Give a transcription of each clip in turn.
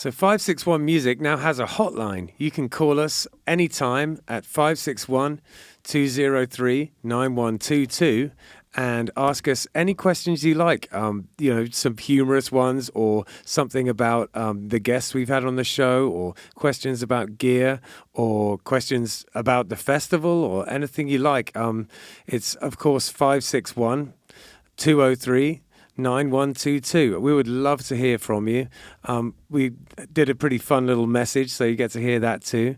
So 561 Music now has a hotline. You can call us anytime at 561-203-9122 and ask us any questions you like. Some humorous ones or something about the guests we've had on the show, or questions about gear, or questions about the festival, or anything you like. It's, of course, 561-203-9122. We would love to hear from you. We did a pretty fun little message, so you get to hear that too.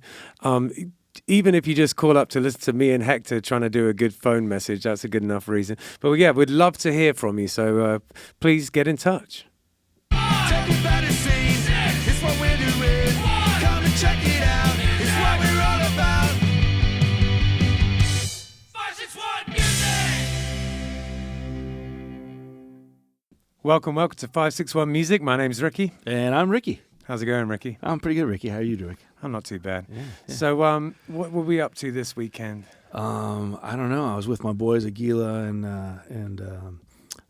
Even if you just call up to listen to me and Hector trying to do a good phone message, that's a good enough reason. But yeah, we'd love to hear from you, so please get in touch. Take a better scene. It's what we're doing. Come and check it out. It's what we're all about. 561 Music. Welcome to 561 Music. My name's Ricky. And I'm Ricky. How's it going, Ricky? I'm pretty good, Ricky. How are you doing? I'm not too bad. Yeah. So, what were we up to this weekend? I don't know. I was with my boys Aguila and the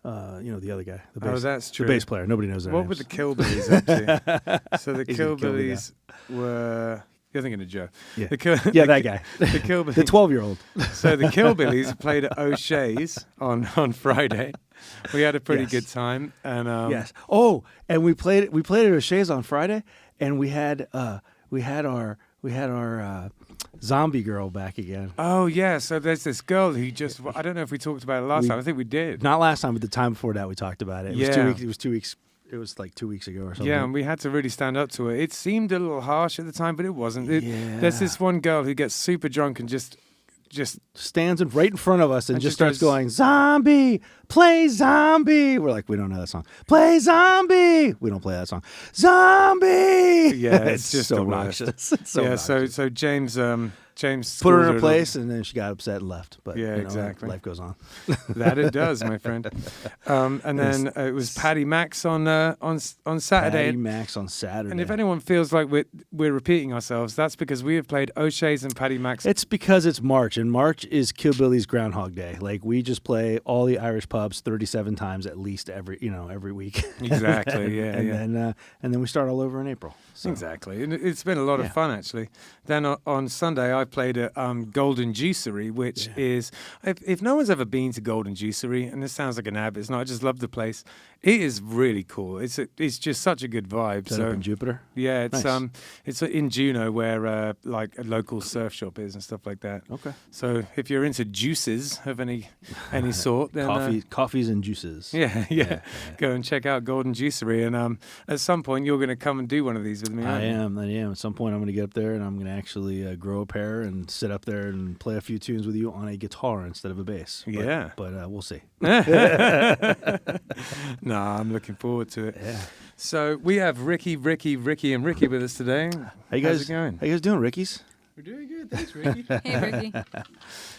other guy. The bass, that's true. The bass player. Nobody knows their What names. were the Killbillies up to? So the He's gonna kill the Killbillies were... You're thinking of Joe. Yeah, that guy. The Killbillies. The 12-year-old. So the Killbillies played at O'Shea's on Friday. We had a pretty good time, and yes. Oh, and we played at O'Shea's on Friday, and we had our zombie girl back again. Oh yeah, so there's this girl who just, I don't know if we talked about it last time. I think we did. Not last time, but the time before that we talked about it. It was 2 weeks. It was 2 weeks. It was like 2 weeks ago or something. Yeah, and we had to really stand up to her. It seemed a little harsh at the time, but it wasn't. There's this one girl who gets super drunk and just stands right in front of us and just starts going, "Zombie, play Zombie." We're like, we don't know that song. Play Zombie. We don't play that song. Zombie. Yeah, it's just so obnoxious. obnoxious. So James put her in a place, and then she got upset and left. But exactly. Life goes on. That it does, my friend. And then it was Paddy Max on Saturday. Paddy Max on Saturday. And if anyone feels like we're repeating ourselves, that's because we have played O'Shea's and Paddy Max. It's because it's March, and March is Killbilly's Groundhog Day. Like, we just play all the Irish pubs 37 times at least every week. Exactly. Yeah. and then we start all over in April. So. Exactly. And it's been a lot of fun, actually. Then on Sunday, I played at Golden Juicery, which is, if no one's ever been to Golden Juicery, and this sounds like an ad, but it's not, I just love the place. It is really cool. It's just such a good vibe. Is that up in Jupiter? Yeah, it's nice. It's in Juneau, where like a local surf shop is and stuff like that. Okay. So if you're into juices of any sort, then coffees and juices. Yeah. Go and check out Golden Juicery, and at some point you're going to come and do one of these with me. I am. At some point I'm going to get up there and I'm going to actually grow a pair and sit up there and play a few tunes with you on a guitar instead of a bass. But we'll see. No, I'm looking forward to it. Yeah. So we have Ricky, and Ricky with us today. How's it going? How you guys doing, Rickies? We're doing good. Thanks, Ricky. Hey, Ricky.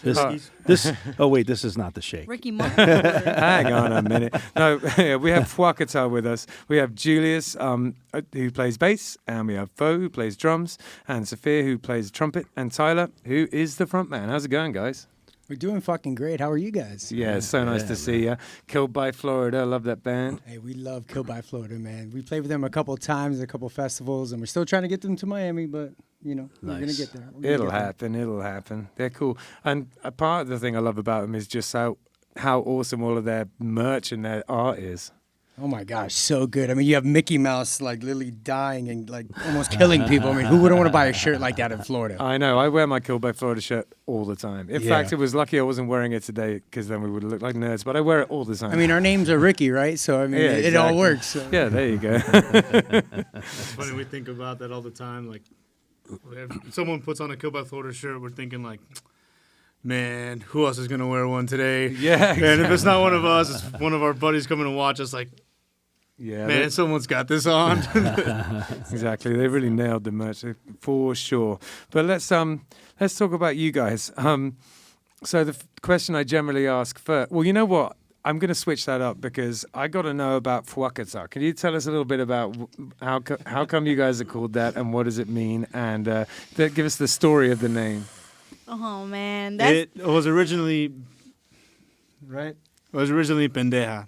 This is not the shake. Ricky Martin. Hang on a minute. No, we have Fuákata with us. We have Julius, who plays bass, and we have Fo, who plays drums, and Sophia, who plays trumpet, and Tyler, who is the front man. How's it going, guys? We're doing fucking great. How are you guys? Yeah, it's so nice to see you. Killed by Florida. Love that band. Hey, we love Killed by Florida, man. We played with them a couple of times, a couple of festivals, and we're still trying to get them to Miami, but, we're going to get there. It'll happen. They're cool. And a part of the thing I love about them is just how awesome all of their merch and their art is. Oh, my gosh, so good. I mean, you have Mickey Mouse, like, literally dying and, like, almost killing people. I mean, who wouldn't want to buy a shirt like that in Florida? I know. I wear my Killed by Florida shirt all the time. In fact, it was lucky I wasn't wearing it today, because then we would have looked like nerds, but I wear it all the time. I mean, our names are Ricky, right? So, I mean, it all works. So. Yeah, there you go. It's funny, we think about that all the time. Like, if someone puts on a Killed by Florida shirt, we're thinking, like, man, who else is going to wear one today? Yeah, exactly. And if it's not one of us, it's one of our buddies coming to watch us, like, yeah, man, someone's got this on. Exactly. They really nailed the merch for sure. But let's talk about you guys. So the question I generally ask first, well, you know what? I'm going to switch that up because I got to know about Fuákata. Can you tell us a little bit about how come you guys are called that and what does it mean? And give us the story of the name. Oh, man. It was originally pendeja.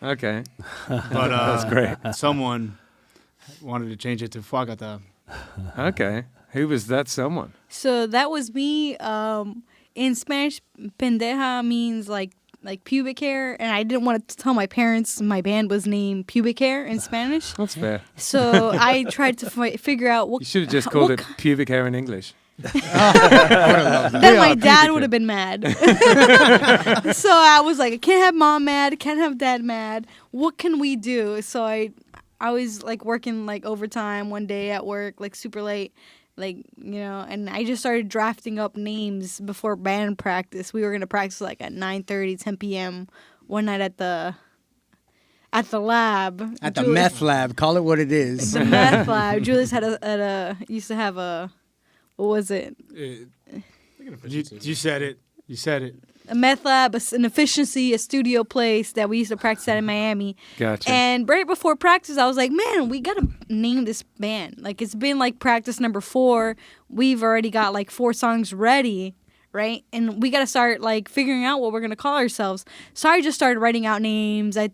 Okay. But that's great. Someone wanted to change it to Fuákata. Okay. Who was that someone? So that was me. In Spanish, pendeja means like pubic hair, and I didn't want to tell my parents my band was named Pubic Hair in Spanish. That's fair. So I tried to figure out what. You should have just called it pubic hair in English. Then my dad would have been mad. So I was like, I can't have mom mad, can't have dad mad. What can we do? So I was like working like overtime one day at work, like super late, like, you know, and I just started drafting up names before band practice. We were gonna practice like at 9:30, 10 p.m. one night at the lab. At the meth lab, call it what it is. The meth lab. Julius used to have a, what was it? You said it. You said it. A meth lab, an efficiency, a studio place that we used to practice at in Miami. Gotcha. And right before practice, I was like, man, we got to name this band. Like, it's been like practice number 4. We've already got like 4 songs ready, right? And we got to start like figuring out what we're going to call ourselves. So I just started writing out names. I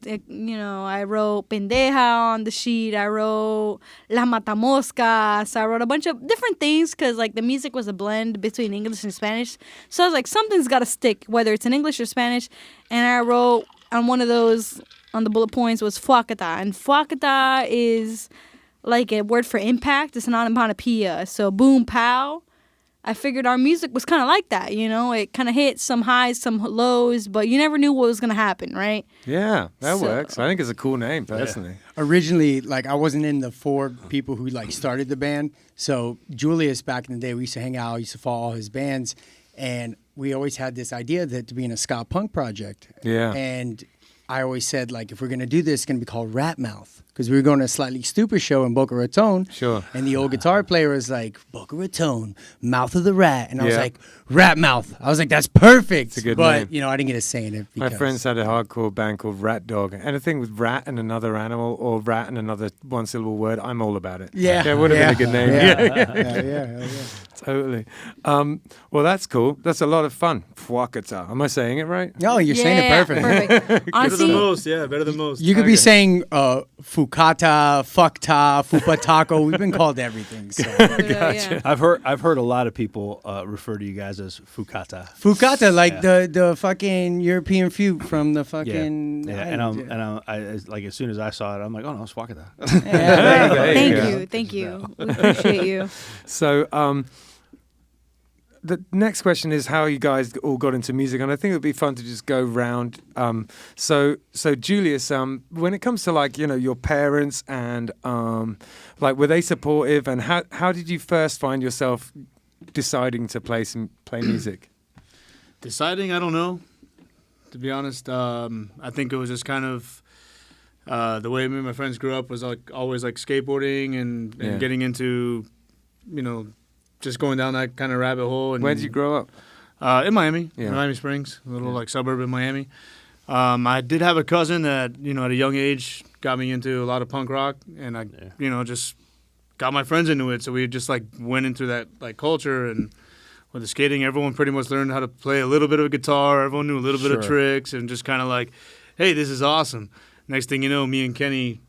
wrote Pendeja on the sheet. I wrote La Matamoscas. I wrote a bunch of different things because like the music was a blend between English and Spanish. So I was like, something's got to stick, whether it's in English or Spanish. And I wrote on one of those, on the bullet points, was Fuákata. And Fuákata is like a word for impact. It's an onomatopoeia. So boom, pow. I figured our music was kind of like that, you know? It kind of hit some highs, some lows, but you never knew what was going to happen, right? Yeah, that works. I think it's a cool name, personally. Originally, like, I wasn't in the 4 people who, like, started the band. So Julius, back in the day, we used to hang out, used to follow all his bands, and we always had this idea that to be in a ska punk project. Yeah. And I always said, like, if we're going to do this, it's going to be called Rat Mouth. Because we were going to a Slightly Stupid show in Boca Raton. Sure. And the old guitar player was like, Boca Raton, Mouth of the Rat. And I was like, Rat Mouth. I was like, that's perfect. It's a good but, name. you know, I didn't get a say in it. My because friends had a hardcore band called Rat Dog. Anything with rat and another animal or rat and another one-syllable word, I'm all about it. Yeah. That would have been a good name. Yeah. Totally. Well, that's cool. That's a lot of fun. Fuákata. Am I saying it right? No, you're saying it perfect. Perfect. Better Honestly, than most. Yeah, better than most. You could be saying Fuákata, Fuckta, Fupa Taco. We've been called everything. So. yeah. I've heard a lot of people refer to you guys as Fuákata. Fuákata, like the fucking European feud from the fucking. Yeah. And I like as soon as I saw it, I'm like, oh no, it's Fuákata. Thank you. We appreciate you. So, the next question is how you guys all got into music, and I think it would be fun to just go round. So Julius, when it comes to like, you know, your parents and like, were they supportive, and how did you first find yourself deciding to play music? Deciding, I don't know. To be honest, I think it was just kind of the way me and my friends grew up was like always like skateboarding and getting into, you know, just going down that kind of rabbit hole. And Where did you grow up? In Miami, Yeah. Miami Springs, a little like suburb in Miami. I did have a cousin that, you know, at a young age got me into a lot of punk rock, and I, you know, just got my friends into it. So we just like went into that like culture, and with the skating, everyone pretty much learned how to play a little bit of guitar. Everyone knew a little bit of tricks, and just kind of like, hey, this is awesome. Next thing you know, me and Kenny,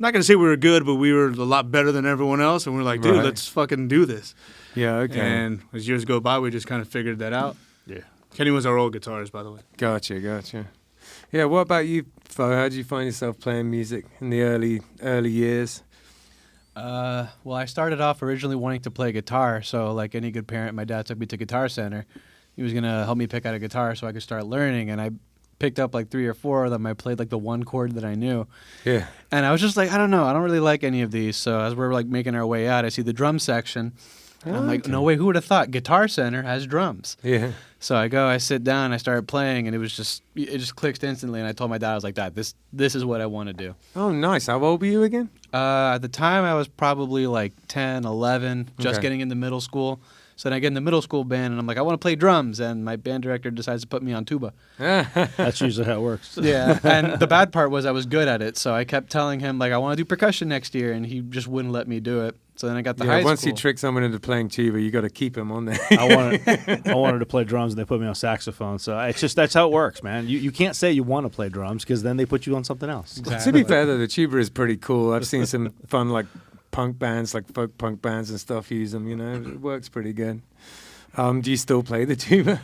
not going to say we were good, but we were a lot better than everyone else. And we were like, dude, let's fucking do this. Yeah, okay. And as years go by, we just kind of figured that out. Yeah. Kenny was our old guitarist, by the way. Gotcha. Yeah, what about you, Fo? How did you find yourself playing music in the early years? Well, I started off originally wanting to play guitar, so like any good parent, my dad took me to Guitar Center. He was going to help me pick out a guitar so I could start learning, and I picked up like 3 or 4 of them. I played like the one chord that I knew. Yeah. And I was just like, I don't know. I don't really like any of these. So as we're like making our way out, I see the drum section. And I'm like, no way, who would have thought Guitar Center has drums? Yeah. So I sit down, I started playing, and it just clicked instantly. And I told my dad, I was like, Dad, this is what I want to do. Oh, nice. How old were you again? At the time, I was probably like 10, 11, just Okay. getting into middle school. So then I get in the middle school band, and I'm like, I want to play drums, and my band director decides to put me on tuba. That's usually how it works. Yeah, and the bad part was I was good at it, so I kept telling him, like, I want to do percussion next year, and he just wouldn't let me do it. So then I got the high once school. you trick someone into playing tuba, you got to keep them on there. I wanted to play drums, and they put me on saxophone. So it's just that's how it works, man. You can't say you want to play drums because then they put you on something else. To be fair, though, the tuba is pretty cool. I've seen some fun like punk bands, like folk punk bands and stuff use them. You know, it works pretty good. Do you still play the tuba?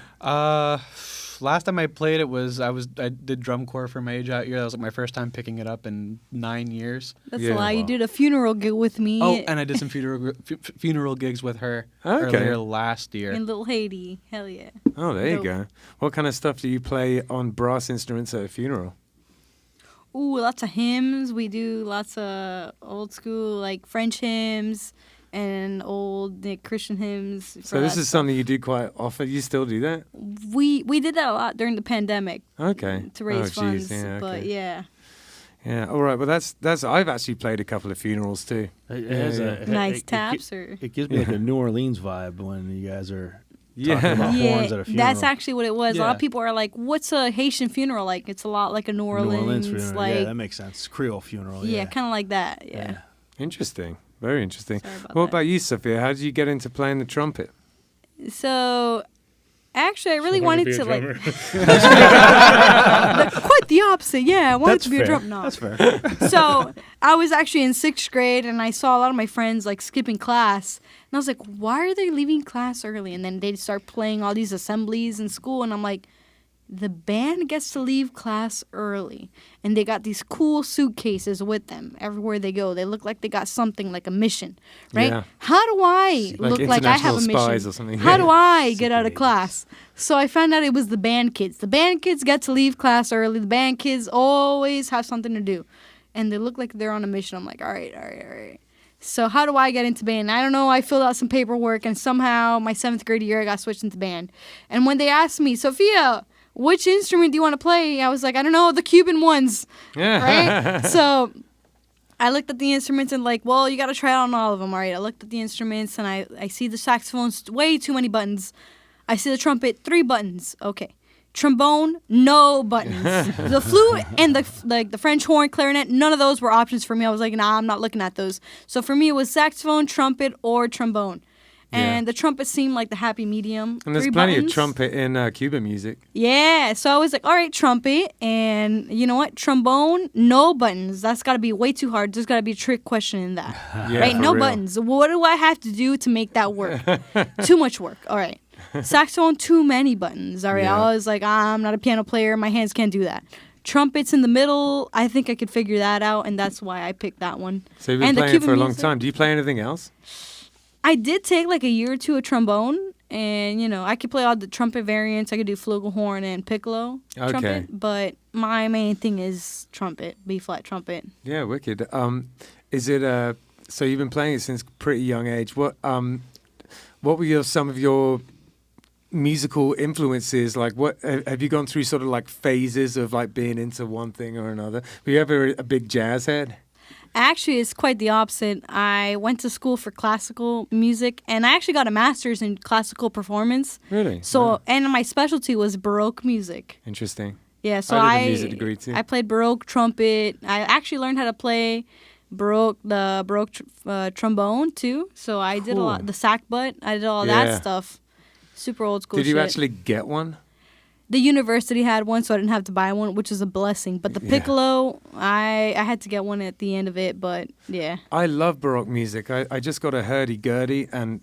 Last time I played it was I did drum corps for my age out year. That was like my first time picking it up in 9 years. That's a lie. You did a funeral gig with me. Oh, and I did some funeral gigs with her earlier last year. In Little Haiti. Hell yeah. Oh, there you go. What kind of stuff do you play on brass instruments at a funeral? Ooh, lots of hymns. We do lots of old school, like French hymns and old Christian hymns. So this is something you do quite often. You still do that? We did that a lot during the pandemic. Okay. To raise funds. Yeah, but okay. yeah. Yeah. All right. Well, that's. I've actually played a couple of funerals too. It has Nice taps or. It gives me like a New Orleans vibe when you guys are talking Yeah. about horns at a funeral. That's actually what it was. A lot of people are like, "What's a Haitian funeral like?" It's a lot like a New Orleans funeral. like. Yeah, that makes sense. Creole funeral. Yeah, kind of like that. Yeah. Interesting. Very interesting. Sorry about What that. about you, Sophia? How did you get into playing the trumpet? So, actually, I really Wanted wanted to to be a like. drummer. Quite the opposite. Yeah, I wanted to be a fair. drum. No. That's fair. So I was actually in 6th grade, and I saw a lot of my friends like skipping class, and I was like, "Why are they leaving class early?" And then they'd start playing all these assemblies in school, and I'm like, "The band gets to leave class early, and they got these cool suitcases with them everywhere they go. They look like they got something like a mission, right? Yeah. How do I Like look like I have a international spies mission? or something. How do I get out of class?" So I found out it was the band kids. The band kids get to leave class early. The band kids always have something to do, and they look like they're on a mission. I'm like, all right. So how do I get into band? I don't know. I filled out some paperwork, and somehow my 7th grade year I got switched into band. And when they asked me, Sophia, which instrument do you want to play? I was like, I don't know, the Cuban ones, right? So I looked at the instruments and like, well, you got to try out on all of them. All right, I looked at the instruments and I see the saxophones, way too many buttons. I see the trumpet, 3 buttons. Okay. Trombone, no buttons. The flute and the French horn, clarinet, none of those were options for me. I was like, nah, I'm not looking at those. So for me, it was saxophone, trumpet, or trombone. And the trumpet seemed like the happy medium. And there's 3 plenty buttons. of trumpet in Cuban music. Yeah, so I was like, all right, trumpet, and you know what? Trombone, no buttons. That's got to be way too hard. There's got to be a trick question in that. Yeah, right? for No real. buttons. What do I have to do to make that work? Too much work. All right. Saxophone, too many buttons. All right. Yeah. I was like, I'm not a piano player. My hands can't do that. Trumpets in the middle, I think I could figure that out, and that's why I picked that one. So you've been And the playing it for a Cuban long music? time. Do you play anything else? I did take like a year or two of trombone, and you know I could play all the trumpet variants. I could do flugelhorn and piccolo trumpet, but my main thing is trumpet, B flat trumpet. Yeah, wicked. Is it so you've been playing it since pretty young age. What were some of your musical influences? Like, what have you gone through? Sort of like phases of like being into one thing or another. Were you ever a big jazz head? Actually, it's quite the opposite. I went to school for classical music, and I actually got a master's in classical performance. Really? So, Wow. and my specialty was Baroque music. Interesting. Yeah, so I did a music degree too. I played Baroque trumpet. I actually learned how to play Baroque trombone too. So I did a lot. Cool. The sack butt. I did all Yeah. that stuff. Super old school. Did you shit. actually get one? The university had one, so I didn't have to buy one, which is a blessing. But the Yeah. piccolo, I had to get one at the end of it. But yeah. I love Baroque music. I just got a hurdy-gurdy, and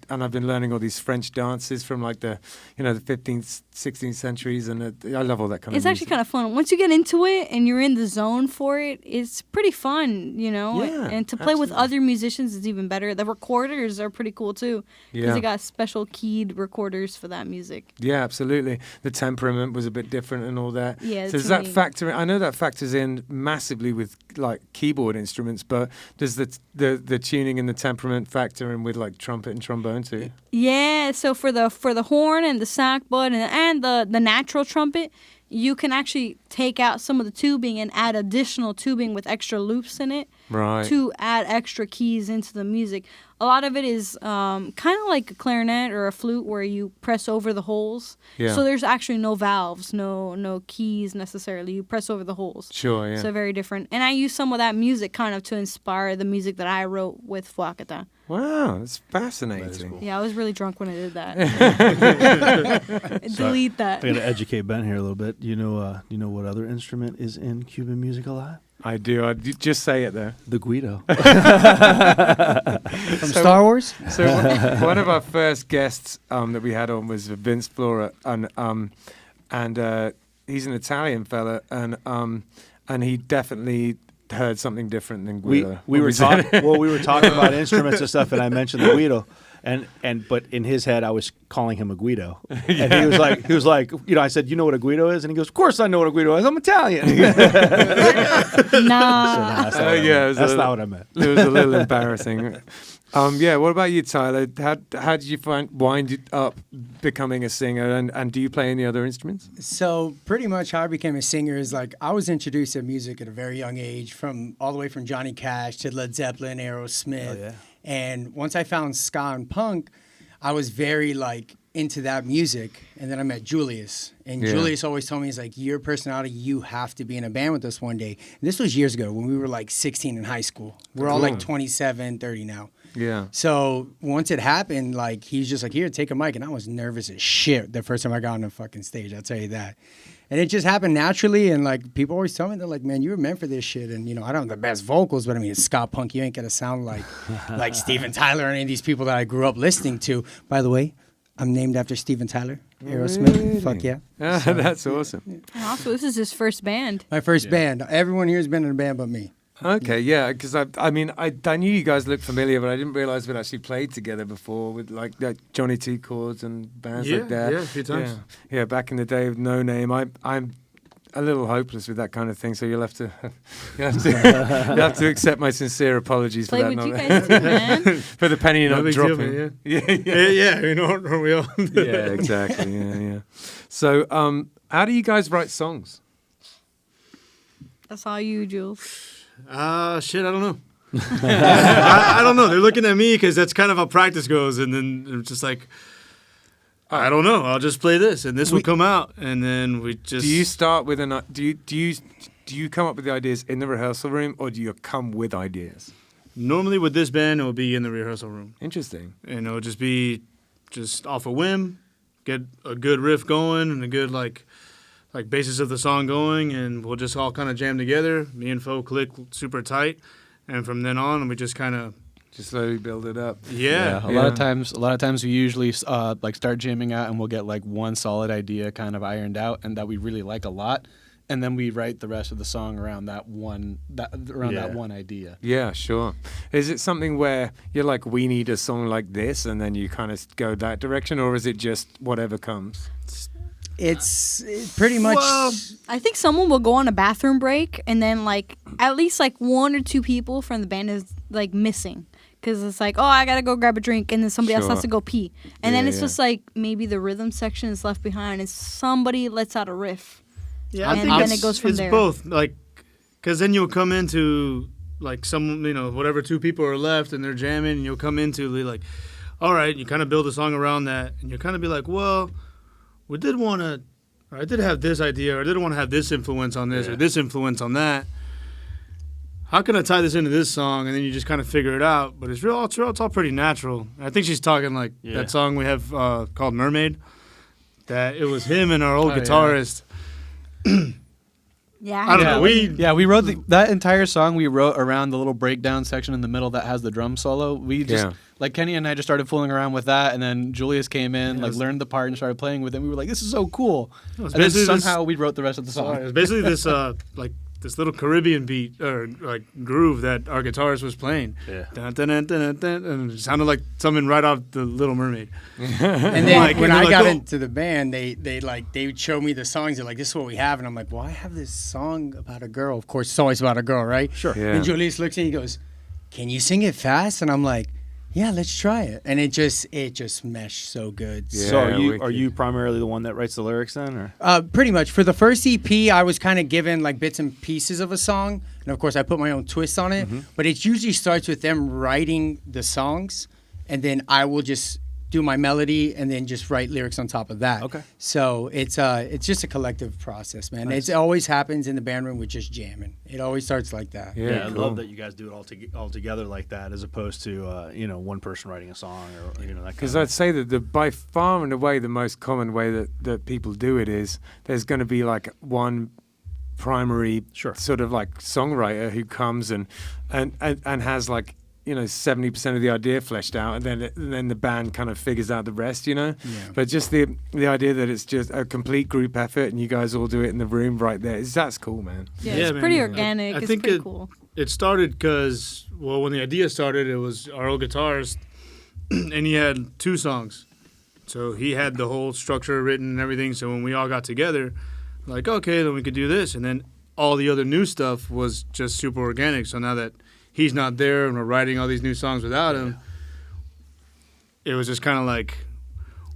I've been learning all these French dances from like the 15th, 16th centuries, and I love all that kind of It's music. actually kind of fun. Once you get into it and you're in the zone for it, it's pretty fun, you know? Yeah, and to play with absolutely. other musicians is even better. The recorders are pretty cool too. Because Yeah. they got special keyed recorders for that music. Yeah, absolutely. The temperament was a bit different and all that. Yeah, So does too that many- factor in? I know that factors in massively with like keyboard instruments, but does the tuning and the temperament factor in with like trumpet and trombone too? Yeah, so for the horn and the sackbut and the natural trumpet, you can actually take out some of the tubing and add additional tubing with extra loops in it Right. to add extra keys into the music. A lot of it is kind of like a clarinet or a flute where you press over the holes. Yeah. So there's actually no valves, no keys necessarily. You press over the holes. Sure, yeah. So very different. And I use some of that music kind of to inspire the music that I wrote with Fuákata. Wow, that's fascinating. cool. Yeah, I was really drunk when I did that. Delete that. I got to educate Ben here a little bit. You know what other instrument is in Cuban music a lot? I do. Just say it there. The Guido. From Star Wars? So one of our first guests that we had on was Vince Flora, and he's an Italian fella, and he definitely heard something different than Guido. We were talking about instruments and stuff, and I mentioned the Guido. But in his head, I was calling him a Guido, and he was like, I said, you know what a Guido is, and he goes, of course I know what a Guido is. I'm Italian. Nah. That's not what I meant. It was a little embarrassing. What about you, Tyler? How did you wind up becoming a singer, and do you play any other instruments? So pretty much how I became a singer is like I was introduced to music at a very young age, all the way from Johnny Cash to Led Zeppelin, Aerosmith. Oh, yeah. And once I found ska and punk, I was very like into that music. And then I met Julius. And Yeah. Julius always told me, he's like, your personality, you have to be in a band with us one day. And this was years ago when we were like 16 in high school. We're all like 27, 30 now. Yeah. So once it happened, like he's just like, here, take a mic. And I was nervous as shit the first time I got on the fucking stage. I'll tell you that. And it just happened naturally. And like people always tell me, they're like, man, you were meant for this shit. And I don't have the best vocals, but I mean, it's ska punk. You ain't gonna sound like Steven Tyler or any of these people that I grew up listening to. By the way, I'm named after Steven Tyler, Aerosmith. Really? Fuck yeah. That's awesome. And also, this is his first band. My first band. Everyone here has been in a band but me. Okay, yeah, because I knew you guys looked familiar, but I didn't realize we'd actually played together before with like Johnny T. Chords and bands like that. Yeah, a few times. Yeah, back in the day with No Name. I'm a little hopeless with that kind of thing, so you'll have to you'll have to accept my sincere apologies Play for that. with you guys too, man. For the penny No not big deal, dropping. man, yeah. Aren't we all? Yeah, exactly. Yeah. So, how do you guys write songs? That's all you, Jules. Shit, I don't know. I don't know. They're looking at me because that's kind of how practice goes, and then they're just like, I don't know. I'll just play this, and this will come out, and then we just. Do you start with do you come up with the ideas in the rehearsal room, or do you come with ideas? Normally with this band, it will be in the rehearsal room, Interesting. and it'll just be just off a whim, get a good riff going and a good like basis of the song going, and we'll just all kind of jam together. Me and Fo click super tight, and from then on, we just kind of Just slowly build it up. yeah. A lot of times we usually like start jamming out and we'll get like one solid idea kind of ironed out and that we really like a lot, and then we write the rest of the song around that one idea. Yeah, sure. Is it something where you're like, we need a song like this, and then you kind of go that direction, or is it just whatever comes? It's pretty much. I think someone will go on a bathroom break, and then like at least like one or two people from the band is like missing. Because it's like, oh, I got to go grab a drink, and then somebody else has Sure. to go pee. And then Yeah, it's just like maybe the rhythm section is left behind, and somebody lets out a riff. Yeah, And then it goes from it's there. both, like, because then you'll come into like some, whatever two people are left and they're jamming, and you'll come into like, all right, you kind of build a song around that, and you'll kind of be like, well, we did want to, or I did have this idea, or I did want to have this influence on this, or this influence on that. How can I tie this into this song? And then you just kind of figure it out. But it's all pretty natural. I think she's talking like that song we have called Mermaid. That it was him and our old guitarist. Yeah. I don't know. We wrote that entire song. We wrote around the little breakdown section in the middle that has the drum solo. We just like Kenny and I just started fooling around with that, and then Julius came in, learned the part and started playing with it. We were like, "This is so cool!" And then somehow we wrote the rest of the song. It was basically this this little Caribbean beat or like groove that our guitarist was playing. Yeah. Dun, dun, dun, dun, dun, dun, and it sounded like something right off the Little Mermaid. And then Like, when and I they're got like, "Oh." into the band, they would show me the songs. They're like, "This is what we have," and I'm like, "Well, I have this song about a girl. Of course, it's always about a girl, right?" Sure. Yeah. And Julius looks at me, he goes, "Can you sing it fast?" And I'm like, "Yeah, let's try it." And it just meshed so good. Yeah. So are wicked. you primarily the one that writes the lyrics then, or? Pretty much. For the first EP, I was kind of given like bits and pieces of a song, and of course, I put my own twist on it. But it usually starts with them writing the songs, and then I will just do my melody and then just write lyrics on top of that. Okay. So it's just a collective process, man. It always happens in the band room with just jamming. It always starts like that. Yeah, I cool. love that you guys do it all together like that, as opposed to one person writing a song or that kind Because of. I'd say that by far and away the most common way that people do it is there's going to be like one primary Sure. sort of like songwriter who comes and has like 70% of the idea fleshed out, and then the band kind of figures out the rest, Yeah. But just the idea that it's just a complete group effort and you guys all do it in the room right there, that's cool, man. Yeah, Yeah, it's man. pretty I organic. It's think pretty cool. It started because, well, when the idea started, it was our old guitarist, and he had 2 songs. So he had the whole structure written and everything. So when we all got together, like, okay, then we could do this. And then all the other new stuff was just super organic. So now that he's not there and we're writing all these new songs without him, it was just kind of like,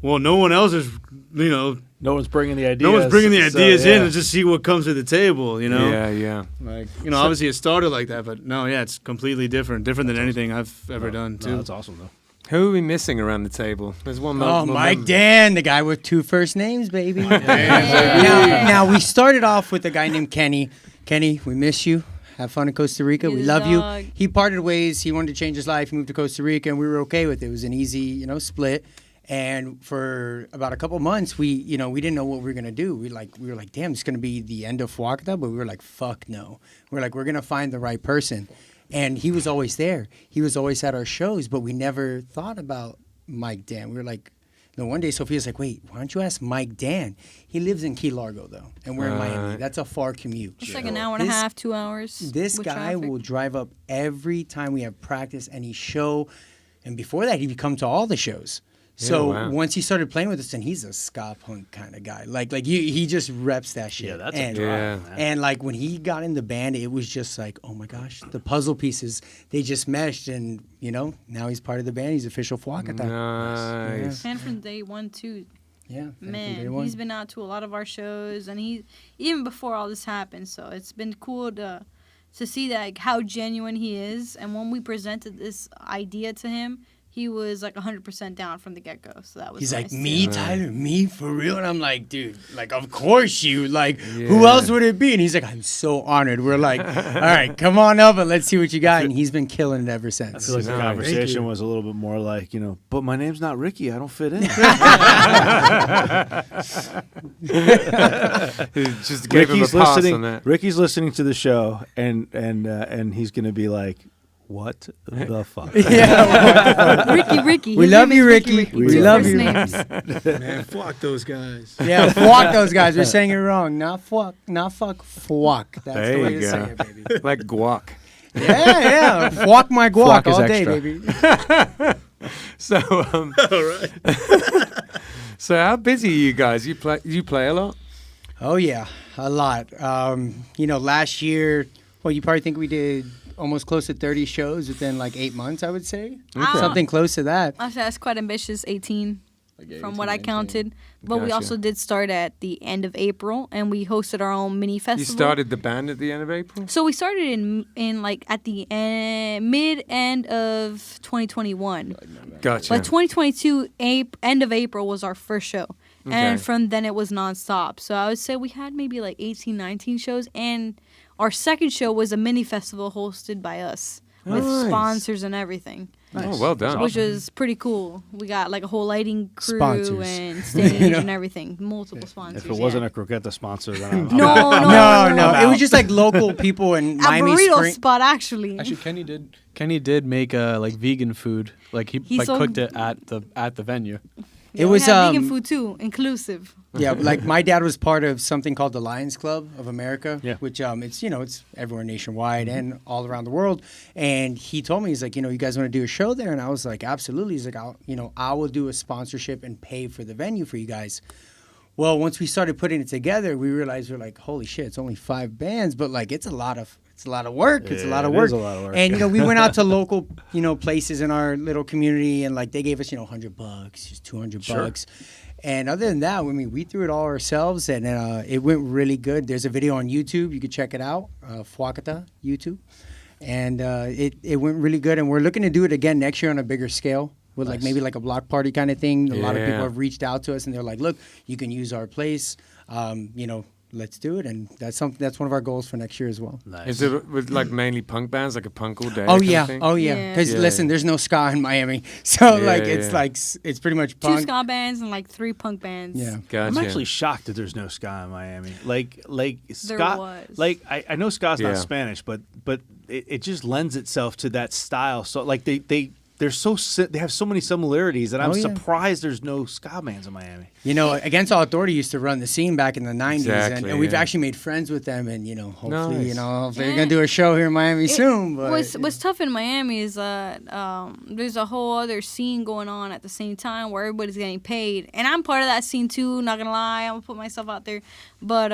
well, no one else is, No one's bringing the ideas. no one's bringing the so, ideas in yeah. and just see what comes to the table, Yeah. Like, obviously it started like that, but no, yeah, it's completely different than anything I've ever done, too. No, that's awesome though. Who are we missing around the table? There's one. Oh, more Mike member. Dan, the guy with 2 first names, baby. Yeah. Now, we started off with a guy named Kenny. Kenny, we miss you. Have fun in Costa Rica. He's We a love dog. you. He parted ways. He wanted to change his life. He moved to Costa Rica, and we were okay with it. It was an easy, split. And for about a couple months, we didn't know what we were gonna do. We were like, damn, it's gonna be the end of Fuákata, but we were like, fuck no. We're like, we're gonna find the right person. And he was always there. He was always at our shows, but we never thought about Mike Dan. We were like, no, one day Sophia's like, wait, why don't you ask Mike Dan? He lives in Key Largo though, and we're in Miami. That's a far commute. It's like an hour and a This- half, 2 hours. This with guy traffic. will drive up every time we have practice, and he show. And before that, he'd come to all the shows. So wow. once he started playing with us, and he's a ska punk kind of guy. He just reps that shit. Yeah, that's and, a drive, Yeah. man. And like when he got in the band, it was just like, oh my gosh, the puzzle pieces, they just meshed, and now he's part of the band. He's official Fuákata. Nice. And from day 1 too. Yeah, from day Man, one. he's been out to a lot of our shows, and he even before all this happened. So it's been cool to see that like, how genuine he is. And when we presented this idea to him, he was like 100% down from the get go. So that was. He's like, nice, me, too. Tyler, me for real? And I'm like, dude, like, of course you. Like, Yeah. who else would it be? And he's like, I'm so honored. We're like, all right, come on up and let's see what you got. And he's been killing it ever I since. feel like the Nice. conversation was a little bit more like, but my name's not Ricky. I don't fit in. Just gave him a pass on that. Ricky's listening to the show, and he's gonna be like, "What the fuck?" Ricky. We His love name you, is Ricky. Ricky. We Two love first you. names. Man, fuck those guys. Yeah, fuck those guys. We're saying it wrong. Not fuck, fuck. That's There the way you to say go. it, baby. Like guac. Yeah. Fuck my guac Fuck is all day, extra. baby. So, All right. so how busy are you guys? You play a lot? Oh, yeah, a lot. Last year, you probably think we did almost close to 30 shows within like 8 months, I would say. Okay. Something close to that. Actually, that's quite ambitious. 18. From what I 18, counted, but we Gotcha. also did start at the end of April, and we hosted our own mini festival. You started the band at the end of April? So we started in like at the mid end of 2021, Gotcha. but 2022 end of April was our first show, and Okay. from then it was nonstop. So I would say we had maybe like 18, 19 shows, and our second show was a mini festival hosted by us with Nice. sponsors and everything. Oh, well done. Which was pretty cool. We got like a whole lighting crew Sponsors. and stage and everything. Multiple sponsors. If it wasn't yeah. a croqueta sponsor, then I'm No, out. no. It was just like local people in a Miami burrito Spring. spot actually. Actually, Kenny did make like vegan food. Like he He like sold- cooked it at the venue. It we was had vegan food too, inclusive. Yeah, like my dad was part of something called the Lions Club of America, Yeah. which it's everywhere nationwide and all around the world. And he told me, he's like, you guys want to do a show there? And I was like, absolutely. He's like, I will do a sponsorship and pay for the venue for you guys. Well, once we started putting it together, we realized we're like, holy shit, it's only 5 bands, but like it's a lot of work. It's a lot of work. It is a lot of work. And we went out to local, places in our little community, and like they gave us, $100, just $200. And other than that, we threw it all ourselves, and it went really good. There's a video on YouTube. You can check it out, Fuákata, YouTube. And it went really good, and we're looking to do it again next year on a bigger scale with like maybe like a block party kind of thing. A lot of people have reached out to us, and they're like, look, you can use our place, let's do it. And that's one of our goals for next year as well. Is it with like mainly punk bands, like a punk all day? Oh kind yeah, of thing? oh yeah. Yeah. Because Yeah, listen, yeah. there's no ska in Miami, so Yeah, it's pretty much 2 punk. ska bands and like 3 punk bands. Yeah. Gotcha. I'm actually shocked that there's no ska in Miami. Like ska. was. Like I know ska's Yeah. not Spanish, but it just lends itself to that style. So like they have so many similarities that I'm Oh, yeah. surprised there's no ska bands in Miami. Against All Authority used to run the scene back in the 90s, Exactly, and we've yeah. actually made friends with them, and hopefully, Nice. hopefully they're Yeah. gonna do a show here in Miami soon. But What's tough in Miami is that there's a whole other scene going on at the same time where everybody's getting paid, and I'm part of that scene too. Not gonna lie, I'm gonna put myself out there, but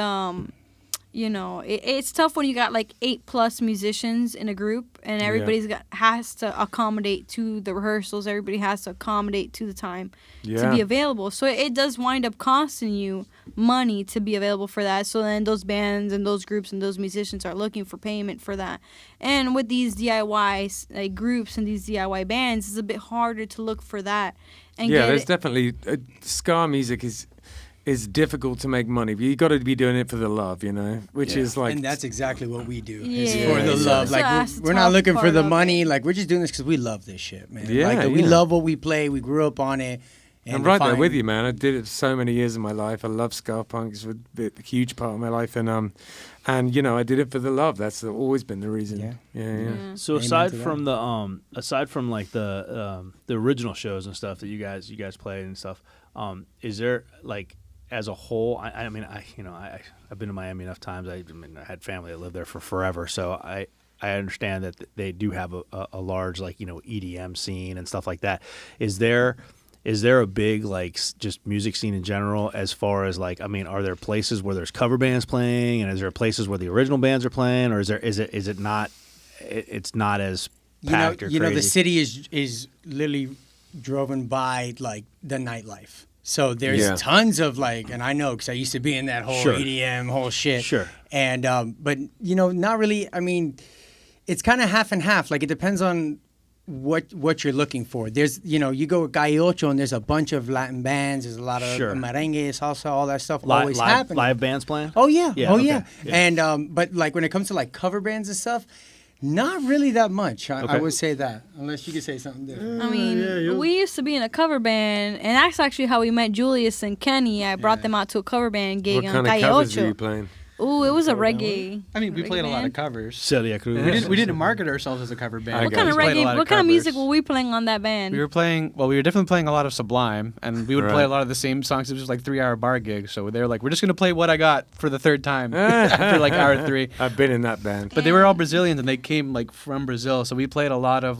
it's tough when you got like 8+ musicians in a group, and everybody's has to accommodate to the rehearsals. Everybody has to accommodate to the time to be available. So it does wind up costing you money to be available for that. So then those bands and those groups and those musicians are looking for payment for that. And with these DIY groups and these DIY bands, it's a bit harder to look for that. And Yeah, get there's it. definitely ska music is difficult to make money, but you got to be doing it for the love, which is like and that's exactly what we do. Yeah. Is for the Yeah. love. So Like that's the we're not tough looking for part the of money. it. Like we're just doing this because we love this shit, man. Yeah, like, we yeah. love what we play. We grew up on it. I'm right there with you, man. I did it so many years of my life. I love ska punk. It's a huge part of my life, and I did it for the love. That's always been the reason. Yeah. Yeah. So Amen aside to that. from like the original shows and stuff that you guys played and stuff, is there like as a whole? I've been to Miami enough times. I had family that lived there for forever, so I understand that they do have a large EDM scene and stuff like that. Is there a big just music scene in general as far as are there places where there's cover bands playing, and is there places where the original bands are playing, or is it not it's not as packed or crazy? The city is literally driven by like the nightlife. So there's tons of and I know because I used to be in that whole Sure. EDM whole shit. Sure. And but not really. I mean, it's kind of half and half. Like it depends on what you're looking for. There's you go with Calle Ocho and there's a bunch of Latin bands. There's a lot of Sure. merengue, salsa, all that stuff always happening. Live bands playing? Oh yeah, Yeah, oh okay. yeah. Yeah. And but when it comes to cover bands and stuff, not really that much. I Okay. would say that, unless you could say something different. I mean, we used to be in a cover band, and that's actually how we met Julius and Kenny. I brought them out to a cover band gig What on kind of Calle covers were Ocho. you playing? Ooh, it was a reggae. I mean, we reggae played a lot band. of covers. Celia Cruz. We didn't market ourselves as a cover band. I What got kind you. of We played a lot reggae? What kind of covers. music were we playing on that band? We were definitely playing a lot of Sublime, and we would play Right. a lot of the same songs. It was just 3-hour bar gigs. So they were like, we're just going to play what I got for the third time after hour 3. I've been in that band. But they were all Brazilians, and they came from Brazil. So we played a lot of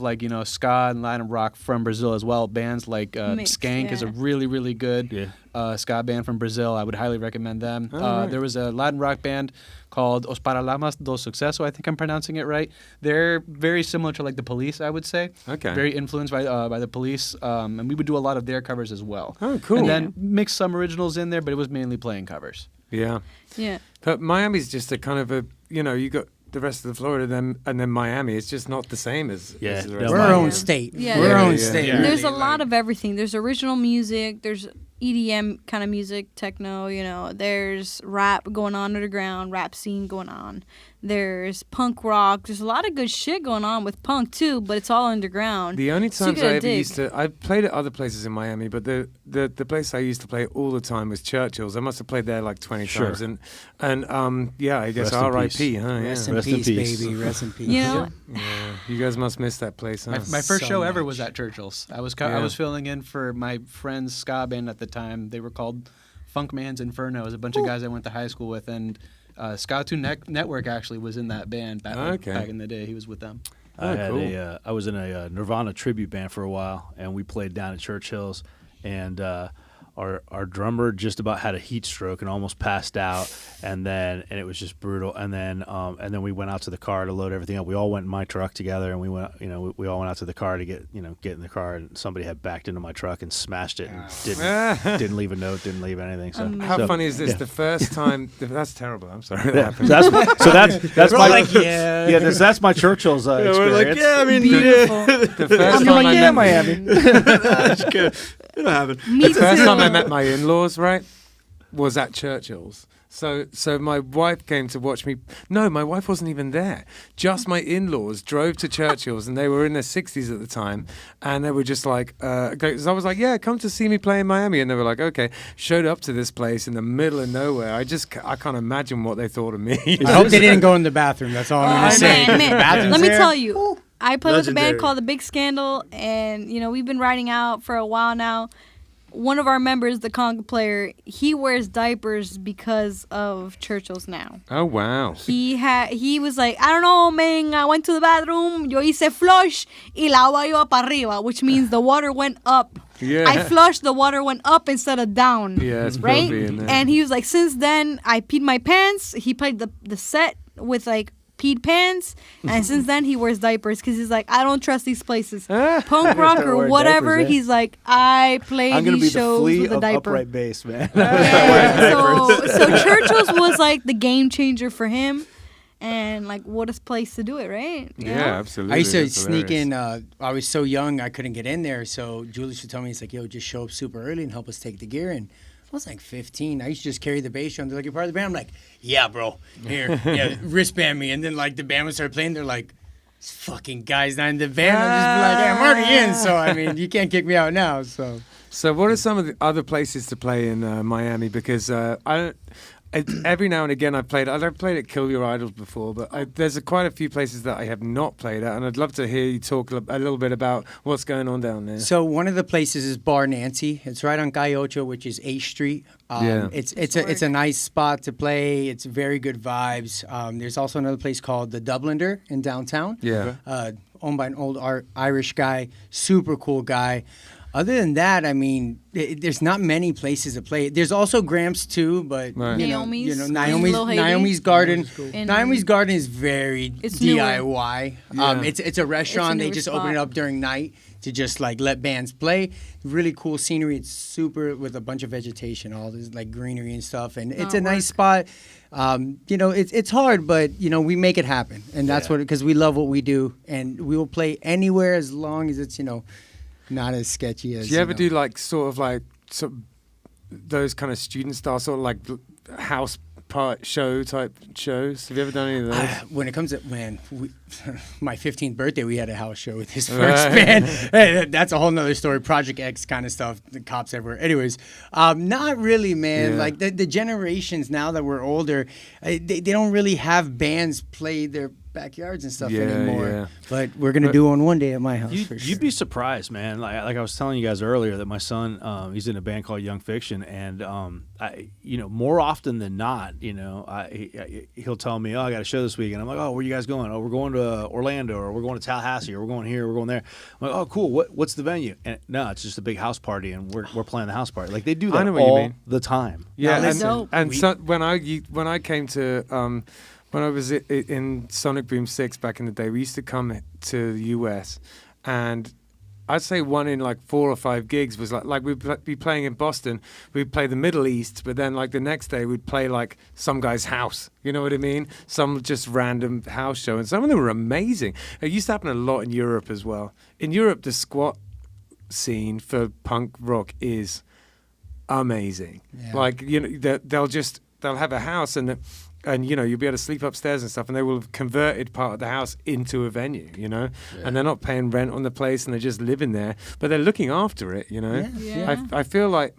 ska and Latin rock from Brazil as well. Bands like Mixed, Skank is a yeah. really, really good ska band from Brazil. I would highly recommend them. right. There was a Latin rock band called Os Paralamas do Sucesso. I think I'm pronouncing it right. They're very similar to the Police, I would say. Okay. Very influenced by the Police, and we would do a lot of their covers as well. Oh, cool. And then mix some originals in there, but it was mainly playing covers. Yeah. Yeah. But Miami's just a kind of you got the rest of the Florida, and then Miami. It's just not the same as the rest no, of We're the our own Yeah. state. Yeah. We're our own Yeah. state. Yeah. There's a really, lot of everything. There's original music. There's EDM kind of music, techno. There's rap going on underground, rap scene going on. There's punk rock. There's a lot of good shit going on with punk too, but it's all underground. The only So you times I gotta ever dig. used to, I played at other places in Miami, but the place I used to play all the time was Churchill's. I must have played there like 20 Sure. times, and yeah, I guess Rest in R.I.P. peace. Huh? Yeah. Rest in Rest in peace, peace. baby. Rest in peace. You know, Yeah, you guys must miss that place, huh? My first So show ever much. was at Churchill's. I was Yeah. I was filling in for my friend's ska band at the time. They were called Funkman's Inferno. It was a bunch of guys I went to high school with, and Ska 2 Network actually was in that band back in the day. He was with them. I was in a Nirvana tribute band for a while, and we played down at Churchill's, and our drummer just about had a heat stroke and almost passed out, and it was just brutal. And then we went out to the car to load everything up. We all went in my truck together, and we went, we all went out to the car to get in the car, and somebody had backed into my truck and smashed it, and didn't leave a note, didn't leave anything. So How funny is this? yeah. The first time, that's terrible. I'm sorry that happened. That's We're my like, yeah. that's my Churchill's experience. We're like, yeah, I mean, beautiful. The first I'm time like, I yeah, met Miami. That's good. It'll happen. Me The first time I too. met my in-laws, right, was at Churchill's. So my wife came to watch me. No, my wife wasn't even there. Just my in-laws drove to Churchill's, and they were in their 60s at the time, and they were just like, okay. So I was like, yeah, come to see me play in Miami, and they were like, okay. Showed up to this place in the middle of nowhere. I can't imagine what they thought of me. I hope they didn't go in the bathroom. That's all I'm gonna say. Man, Bathrooms let me there. tell you, I play with a band Legendary. called The Big Scandal, and we've been riding out for a while now. One of our members, the conga player, he wears diapers because of Churchill's now. Oh wow. He was like, I don't know, man, I went to the bathroom, yo hice flush, y la agua iba para arriba, which means the water went up. Yeah. I flushed, the water went up instead of down. Yeah, it's right? probably in there. And he was like, since then, I peed my pants. He played the set with like peed pants, and since then he wears diapers because he's like, I don't trust these places, punk rock Start or wearing whatever. diapers, eh? He's like, I play I'm gonna be these the shows flea with a of diaper. upright bass, man. Yeah, so Churchill's was like the game changer for him, and like what a place to do it, right? You Yeah, know? absolutely. I used to That's sneak hilarious. in. I was so young, I couldn't get in there. So Julius would tell me, he's like, yo, just show up super early and help us take the gear in. I was like 15. I used to just carry the bass drum. They're like, you're part of the band? I'm like, yeah, bro. Here, yeah, wristband me. And then like the band would start playing. They're like, this fucking guy's not in the band. I'm just like, hey, I'm already in. So, I mean, you can't kick me out now. So what are some of the other places to play in Miami? Because every now and again I've played at Kill Your Idols before, but there's quite a few places that I have not played at, and I'd love to hear you talk a little bit about what's going on down there. So one of the places is Bar Nancy. It's right on Calle Ocho, which is 8th Street. Yeah. It's a nice spot to play. It's very good vibes. There's also another place called the Dubliner in downtown. Yeah. Owned by an old Irish guy, super cool guy. Other than that, I mean, there's not many places to play. There's also Gramps too, but Right. Naomi's. Naomi's Garden. And, Naomi's Garden is very It's newer. DIY. Yeah. It's a restaurant. They newer just spot. open it up during night to just like let bands play. Really cool scenery. It's super with a bunch of vegetation, all this like greenery and stuff, and it's a nice spot. It's hard, but we make it happen, and that's what, because we love what we do, and we will play anywhere as long as it's not as sketchy as. Do you ever do like sort of those kind of student style sort of like house part show type shows? Have you ever done any of those? When it comes to my 15th birthday, we had a house show with his first band. Hey, that's a whole nother story. Project X kind of stuff. The cops everywhere. Anyways, not really, man. Yeah. Like the generations now that we're older, they don't really have bands play their backyards and stuff anymore. Yeah. But we're gonna do one day at my house. for sure. You'd be surprised, man. Like I was telling you guys earlier that my son, he's in a band called Young Fiction, and more often than not, he'll tell me, "Oh, I got a show this week," and I'm like, "Oh, where you guys going?" "Oh, we're going to Orlando, or we're going to Tallahassee, or we're going here, we're going there." I'm like, "Oh, cool. What's the venue?" And no, it's just a big house party, and we're playing the house party. Like they do I that know what you all mean. the time. Yeah, That's dope. and so when I came to when I was in Sonic Boom 6 back in the day, we used to come to the US, and I'd say one in like 4 or 5 gigs was like we'd be playing in Boston, we'd play the Middle East, but then like the next day we'd play like some guy's house. You know what I mean? Some just random house show, and some of them were amazing. It used to happen a lot in Europe as well. In Europe, the squat scene for punk rock is amazing. Yeah. Like they'll have a house, and and you'll be able to sleep upstairs and stuff, and they will have converted part of the house into a venue, and they're not paying rent on the place, and they're just living there, but they're looking after it, Yeah. I feel like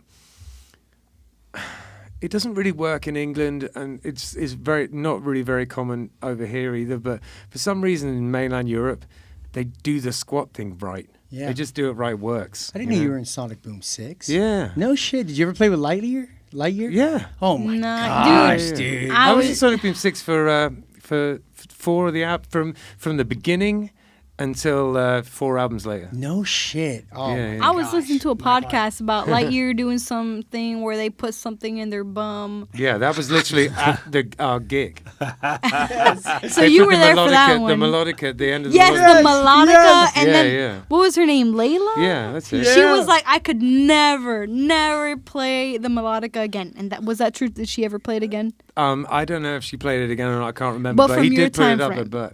it doesn't really work in England, and it's very not really very common over here either, but for some reason in mainland Europe, they do the squat thing right. Yeah. They just do it right, works. I didn't know you were in Sonic Boom 6. Yeah. No shit. Did you ever play with Lightyear? Yeah. Oh my Nah, gosh, dude. dude. I was in Sonic Boom 6 for 4 of the from the beginning until 4 albums later. No shit. Oh, Yeah, yeah. my I was gosh. listening to a My podcast about Lightyear doing something where they put something in their bum. Yeah, that was literally at our gig. So They you put were the there for that melodica- one. The melodica at the end of Yes, the the melodica, yes. and Yeah, then yeah. what was her name? Layla. Yeah, that's it. She Yeah. was like, I could never play the melodica again. And was that true? Did she ever play it again? I don't know if she played it again or not. I can't remember. But But he from your did put it time up frame. a butt.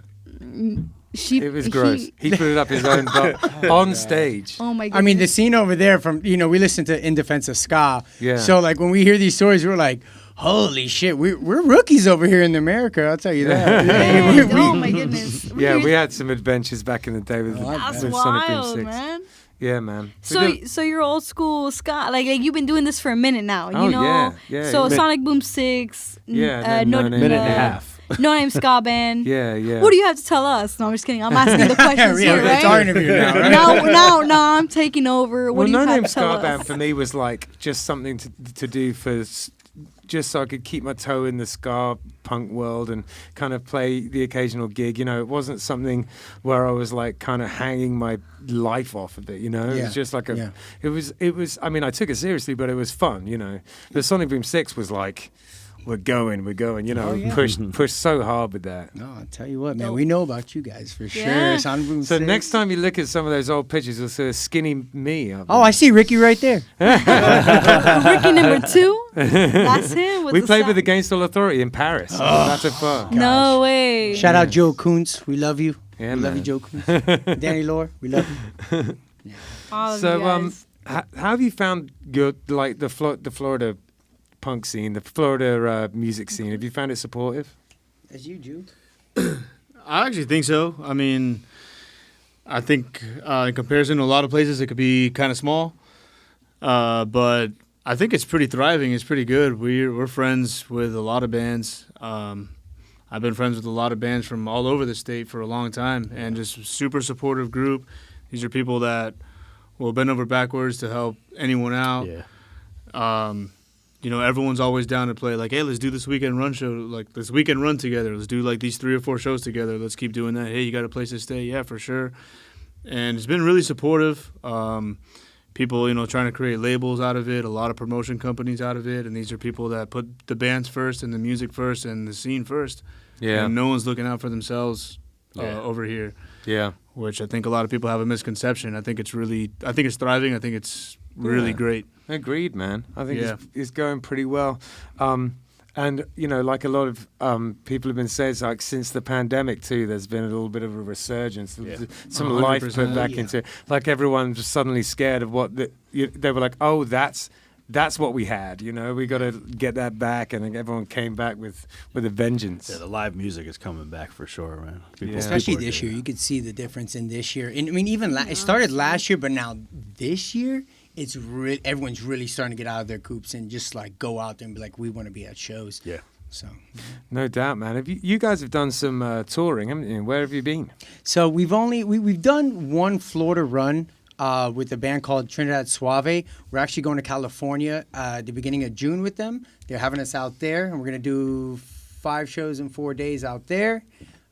She. It was gross. He put it up his own butt on stage. Oh my god. I mean, the scene over there from, we listen to In Defense of Ska. Yeah. So, like, when we hear these stories, we're like, holy shit, we're rookies over here in America. I'll tell you that. Man, oh my goodness. Yeah, we had some adventures back in the day with, Oh, I That's bet. with Sonic Boom wild, 6. man. Yeah, man. So you're old school ska, like you've been doing this for a minute now, Oh, you know. yeah, yeah, So yeah. Sonic Boom 6, Yeah, and then no, No Name Minute and a half. No Name Ska Band. Yeah, yeah. What do you have to tell us? No, I'm just kidding. I'm asking the questions Yeah, here, it's our right? interview now, right? No, I'm taking over. What Well, do you No have Name to tell Ska Band us? for me was like just something to do just so I could keep my toe in the ska punk world and kind of play the occasional gig. It wasn't something where I was like kind of hanging my life off of it. It Yeah, was just like yeah. it was. I mean, I took it seriously, but it was fun. The Sonic Boom 6 was like, we're going. Oh, yeah. Pushed so hard with that. No, I'll tell you what, man. We know about you guys for sure. Yeah. Sonic Boom So 6. next time you look at some of those old pictures, you'll see a skinny me. Up Oh, there. I see Ricky right there. Ricky number 2. That's him. We played with the Gangsta Authority in Paris. That's a fun. No way. Shout out Joe Kuntz. We love you. Yeah, we love man. you, Joe Kuntz. Danny Lore, we love you. All of So, you guys. how have you found the Florida punk scene, the Florida music scene? Have you found it supportive? That's you, Jew. I actually think so. I mean, I think in comparison to a lot of places, it could be kind of small, but I think it's pretty thriving. It's pretty good. We're friends with a lot of bands. I've been friends with a lot of bands from all over the state for a long time, and just a super supportive group. These are people that will bend over backwards to help anyone out. Yeah. Everyone's always down to play. Like, hey, let's do this weekend run show. Like, this weekend run together. Let's do like these 3 or 4 shows together. Let's keep doing that. Hey, you got a place to stay? Yeah, for sure. And it's been really supportive. People, trying to create labels out of it. A lot of promotion companies out of it. And these are people that put the bands first and the music first and the scene first. Yeah. And no one's looking out for themselves Yeah. over here, Yeah. which I think a lot of people have a misconception. I think it's thriving. I think it's really Yeah. great. Agreed, man. I think Yeah. it's going pretty well. And, like a lot of people have been saying, it's like since the pandemic, too, there's been a little bit of a resurgence. Yeah. Some life put 100%. back into it. Like everyone just suddenly scared of what they were like, oh, that's what we had. We got to get that back. And then everyone came back with a vengeance. Yeah, the live music is coming back for sure, man. Yeah. Especially people are this year, doing you could see the difference in this year. And I mean, even it started last year, but now this year, it's everyone's really starting to get out of their coops and just like go out there and be like, we want to be at shows. Yeah. So, No doubt, man. Have you guys have done some touring, haven't you? Where have you been? so we've done one Florida run with a band called Trinidad Suave. We're actually going to California at the beginning of June with them. They're having us out there, and we're gonna do 5 shows in 4 days out there.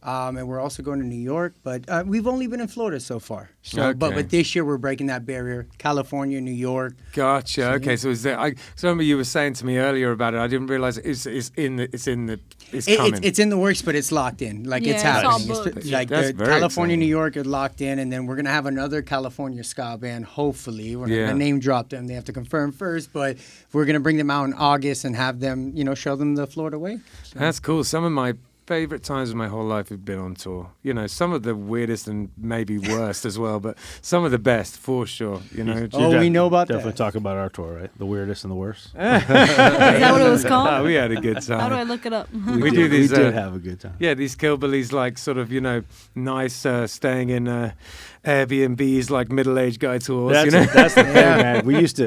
And we're also going to New York, but we've only been in Florida so far. So, Okay. but this year we're breaking that barrier. California, New York. Gotcha. Okay, so is there? So remember you were saying to me earlier about it. I didn't realize it's coming. It's in the works, but it's locked in. Like Yeah, it's it's all happening. booked. It's, like That's the very California, exciting. New York are locked in, and then we're gonna have another California ska band. Hopefully, we're not Yeah. gonna name drop them. They have to confirm first, but we're gonna bring them out in August and have them, show them the Florida way. That's cool. Some of my favorite times of my whole life have been on tour. You know, some of the weirdest and maybe worst as well, but some of the best for sure. You know. Oh, we know about Definitely that. talk about our tour, right? The weirdest and the worst. Is that what it was called? Oh, we had a good time. How do I look it up? We do these. We did have a good time. Yeah, these Killbillies, like sort of, you know, nice staying in Airbnbs, like middle-aged guy tours. That's, you know? that's the thing, man. We used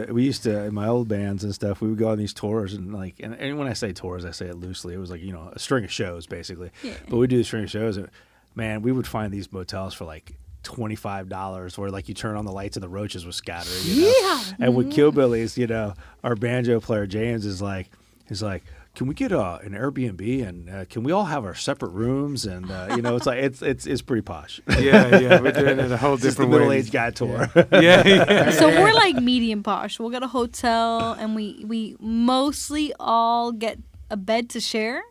to in my old bands and stuff. We would go on these tours and like, and when I say tours, I say it loosely. It was like, you know, a string of shows basically. Yeah. But we do a string of shows, and man, we would find these motels for like $25, where like you turn on the lights and the roaches would scatter. You know? Yeah. And with Killbillies, you know, our banjo player James is like, can we get an Airbnb and can we all have our separate rooms? And you know, it's like it's pretty posh. Yeah, we're doing it a whole It's just the different way. middle-aged guy tour. Yeah. So we're like medium posh. We'll get a hotel, and we mostly all get a bed to share,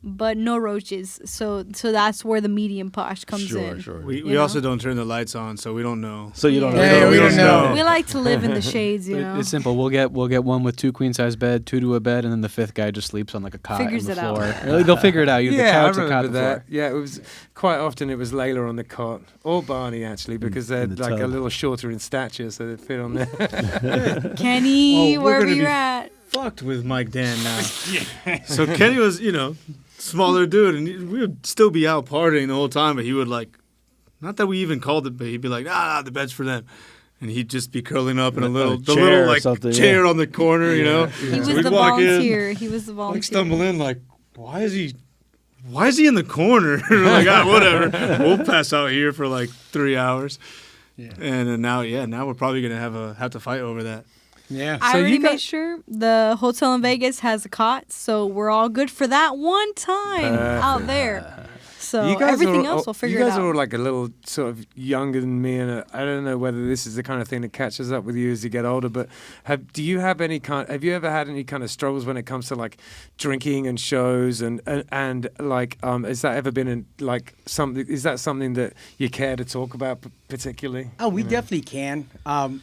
but no roaches. So that's where the medium posh comes in. Sure. We You also know? don't turn the lights on, so we don't know. So you don't know. Yeah, we don't know. We like to live in the shades, you know. It's simple. We'll get one with 2 queen size bed, 2 to a bed, and then the 5th guy just sleeps on like a cot Figures on the it out. floor. They'll figure it out. The Yeah, I couch, the cot, remember the that. floor. Yeah, it was quite often it was Layla on the cot or Barney actually because they're the like a tub. little shorter in stature, so they fit on there. Kenny, Oh, we're wherever gonna you're be- at. Fucked with Mike Dan now. So Kenny was, you know, smaller dude, and we would still be out partying the whole time, but he would like, not that we even called it, but he'd be like, the bed's for them. And he'd just be curling up in A the little chair or like something, chair yeah. on the corner, you know. He was So we'd the walk in, volunteer. He was the volunteer. like stumble in, like, why is he in the corner? We're like, whatever. We'll pass out here for like 3 hours. Yeah. And then now we're probably gonna have to fight over that. Yeah. I So you already got- made sure the hotel in Vegas has a cot, so we're all good for that one time out there. So everything else we'll figure you it guys out. are all like a little sort of younger than me, and I don't know whether this is the kind of thing that catches up with you as you get older. But have you ever had any kind of struggles when it comes to like drinking and shows and like has that ever been in like something? Is that something that you care to talk about particularly? Oh, we definitely can.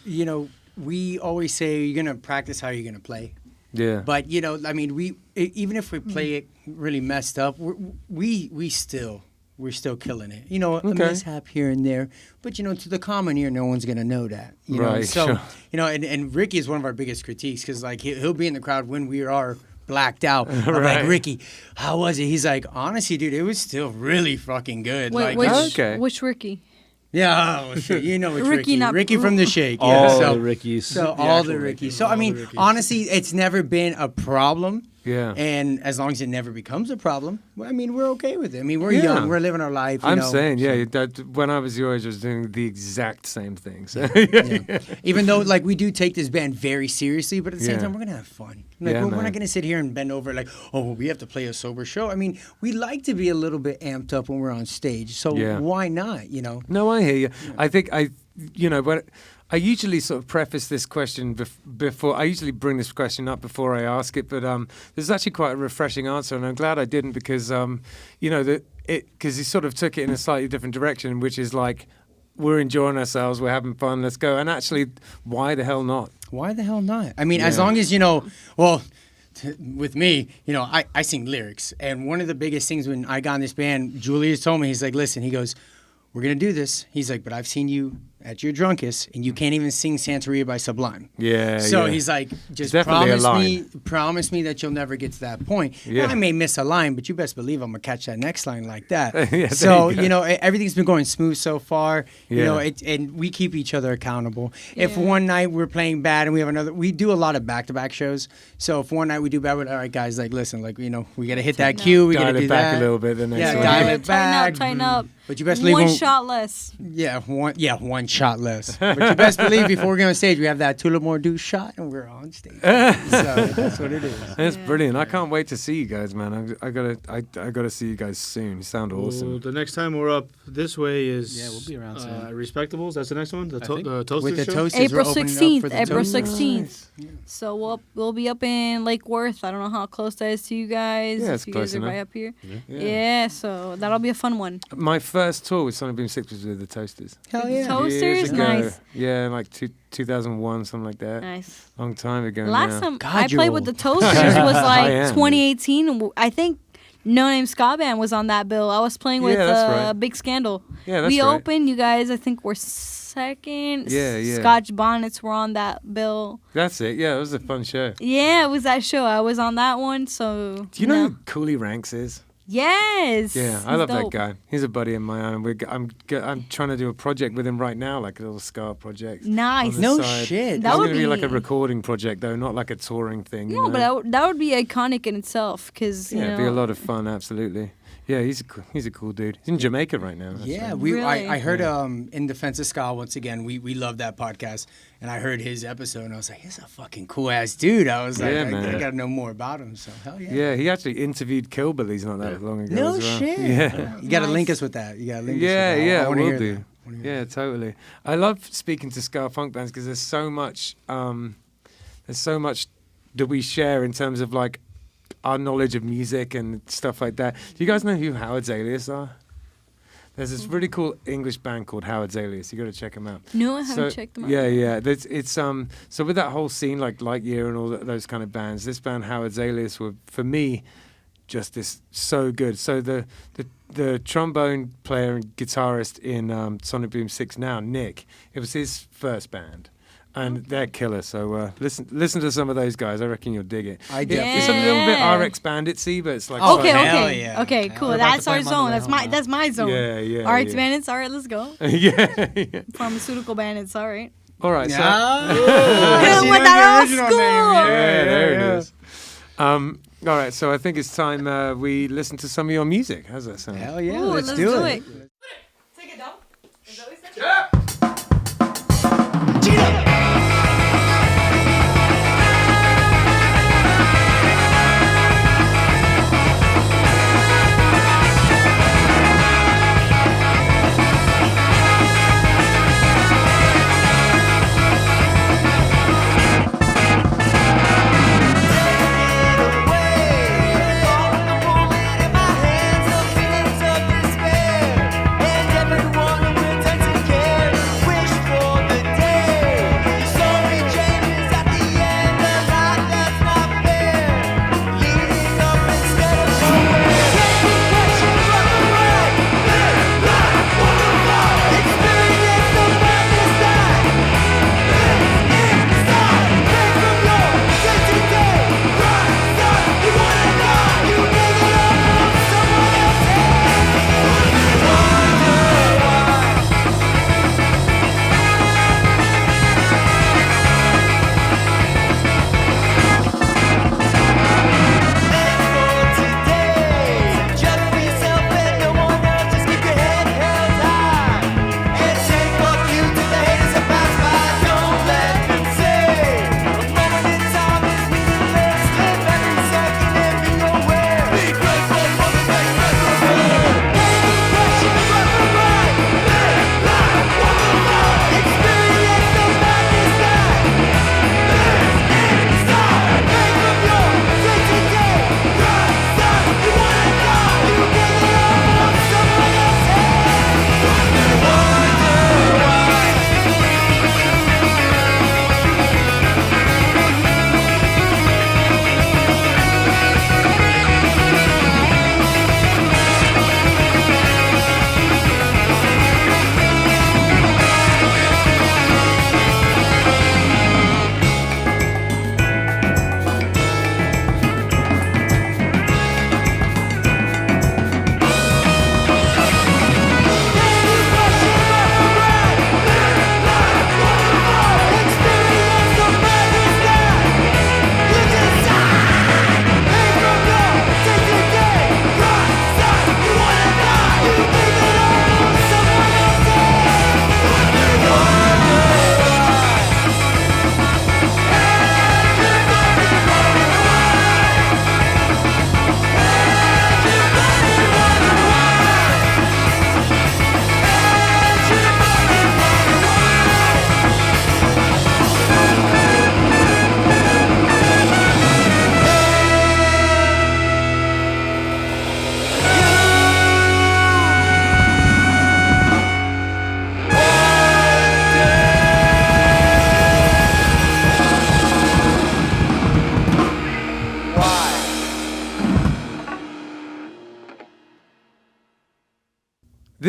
You know, we always say you're gonna practice how you're gonna play. Yeah. But you know, I mean, even if we play it really messed up, we're still killing it. You know, a Okay. mishap here and there, but you know, to the common ear, no one's gonna know that. You know, Right, so sure. you know, and Ricky is one of our biggest critiques because like he'll be in the crowd when we are blacked out. I'm Right. like, Ricky, how was it? He's like, honestly, dude, it was still really fucking good. Wait, like, which Ricky? yeah, oh, shit, you know it's Ricky, Ricky. not- Ricky from the Shake. Yeah, All so, the Rickies. So The all actual the Ricky. Rickies. So I All mean, the Rickies. honestly, it's never been a problem. Yeah. And as long as it never becomes a problem, well, I mean, we're okay with it. I mean, we're Yeah. young, we're living our life. You I'm know, saying, yeah, so- that when I was your age, I was doing the exact same thing. So. yeah. Even though, like, we do take this band very seriously, but at the same Yeah. time, we're gonna have fun. Like, Yeah, we're man. not gonna sit here and bend over like, oh, well, we have to play a sober show. I mean, we like to be a little bit amped up when we're on stage, so Yeah. why not? You know. No, I hear you. I think but I usually sort of preface this question before. I usually bring this question up before I ask it, but this is actually quite a refreshing answer, and I'm glad I didn't because because he sort of took it in a slightly different direction, which is like we're enjoying ourselves, we're having fun, let's go. And actually, why the hell not? Why the hell not? I mean, as Yeah. long as, you know, well, with me, you know, I sing lyrics. And one of the biggest things when I got in this band, Julius told me, he's like, listen, he goes, we're going to do this. He's like, but I've seen you at your drunkest, and you can't even sing Santeria by Sublime. Yeah. So yeah. he's like, just definitely a promise me that you'll never get to that point. Yeah. Well, I may miss a line, but you best believe I'm gonna catch that next line like that. Yeah, there so you go. you know, everything's been going smooth so far. You Yeah. know, and we keep each other accountable. If Yeah. one night we're playing bad and we have another, we do a lot of back-to-back shows. So if one night we do bad, we're like, all right, guys, like listen, like you know, we gotta hit that cue. We Dial gotta it do back that. a little bit the next Yeah, one. dial Yeah, it back. Tighten up. But you best believe One when- shot less. Yeah, one shot less. But you best believe before we get on stage, we have that Tullamore Dew shot, and we're on stage. So that's what it is. That's Yeah. brilliant. I can't wait to see you guys, man. I gotta see you guys soon. You sound Well, awesome. the next time we're up this way is Yeah, we'll be around soon. Respectables. That's the next one. The, I think. the Toasters With the show? Toasters, April we're opening up 16th. for the April Toasters. 16th. So we'll be up in Lake Worth. I don't know how close that is to you guys. Yeah, if it's you close guys are enough. right up here. Yeah. So that'll be a fun one. My first tour with Sonic Boom 6 was with the Toasters. Hell yeah. Toasters? Years ago. Nice. Yeah, like 2001, something like that. Nice. Long time ago Last now. time God, I you're played with old. the Toasters was I like am. 2018. I think No Name Ska Band was on that bill. I was playing with Yeah, that's right. Big Scandal. Yeah, that's we right. opened. You guys, I think, were second. Yeah. Scotch Bonnets were on that bill. That's it. Yeah, it was a fun show. Yeah, it was that show. I was on that one. So Do you know who Cooley Ranks is? Yes. Yeah, I he's love dope. that guy. He's a buddy of mine. I'm trying to do a project with him right now, like a little ska project. Nice. on the No side. shit. That It's would going to be like a be- recording project, though, not like a touring thing. No, you but know? that would be iconic in itself, because Yeah, it'd be a lot of fun, absolutely. Yeah, he's a cool dude. He's in Jamaica right now. actually. Yeah, Really? I heard in Defense of Ska once again. We love that podcast, and I heard his episode, and I was like, he's a fucking cool ass dude. I was like, Yeah, I man. gotta know more about him. So hell yeah. Yeah, he actually interviewed Killbillies not that long ago. No as well. shit. Yeah. You gotta Nice. link us with that. You gotta link us with Yeah, that. yeah, I wanna we'll hear do. that. I wanna hear Yeah, totally. I love speaking to ska funk bands because there's so much that we share in terms of like our knowledge of music and stuff like that. Do you guys know who Howard's Alias are? There's this really cool English band called Howard's Alias. You got to check them out. No, I haven't checked them out. Yeah. It's so with that whole scene like Lightyear and all those kind of bands, this band Howard's Alias were for me just this so good. So the trombone player and guitarist in Sonic Boom 6 now, Nick, it was his first band. And they're killer. So listen to some of those guys. I reckon you'll dig it. I It's a definitely- little bit Yeah. RX Banditsy, but it's like Okay, Oh, hell okay, yeah. okay, cool. We're about That's to play our them on the zone. way That's home my now. that's my zone. Yeah. RX Bandits. All right, let's go. yeah. Pharmaceutical Bandits. All right. All right. So, Hit 'em She with knows that the old original school. name, yeah, there yeah. it is. All right. So I think it's time we listen to some of your music. How's that sound? Hell yeah, Ooh, let's do it. Take it down. Is that what you said? All in the moment in my hands, the feelings of despair.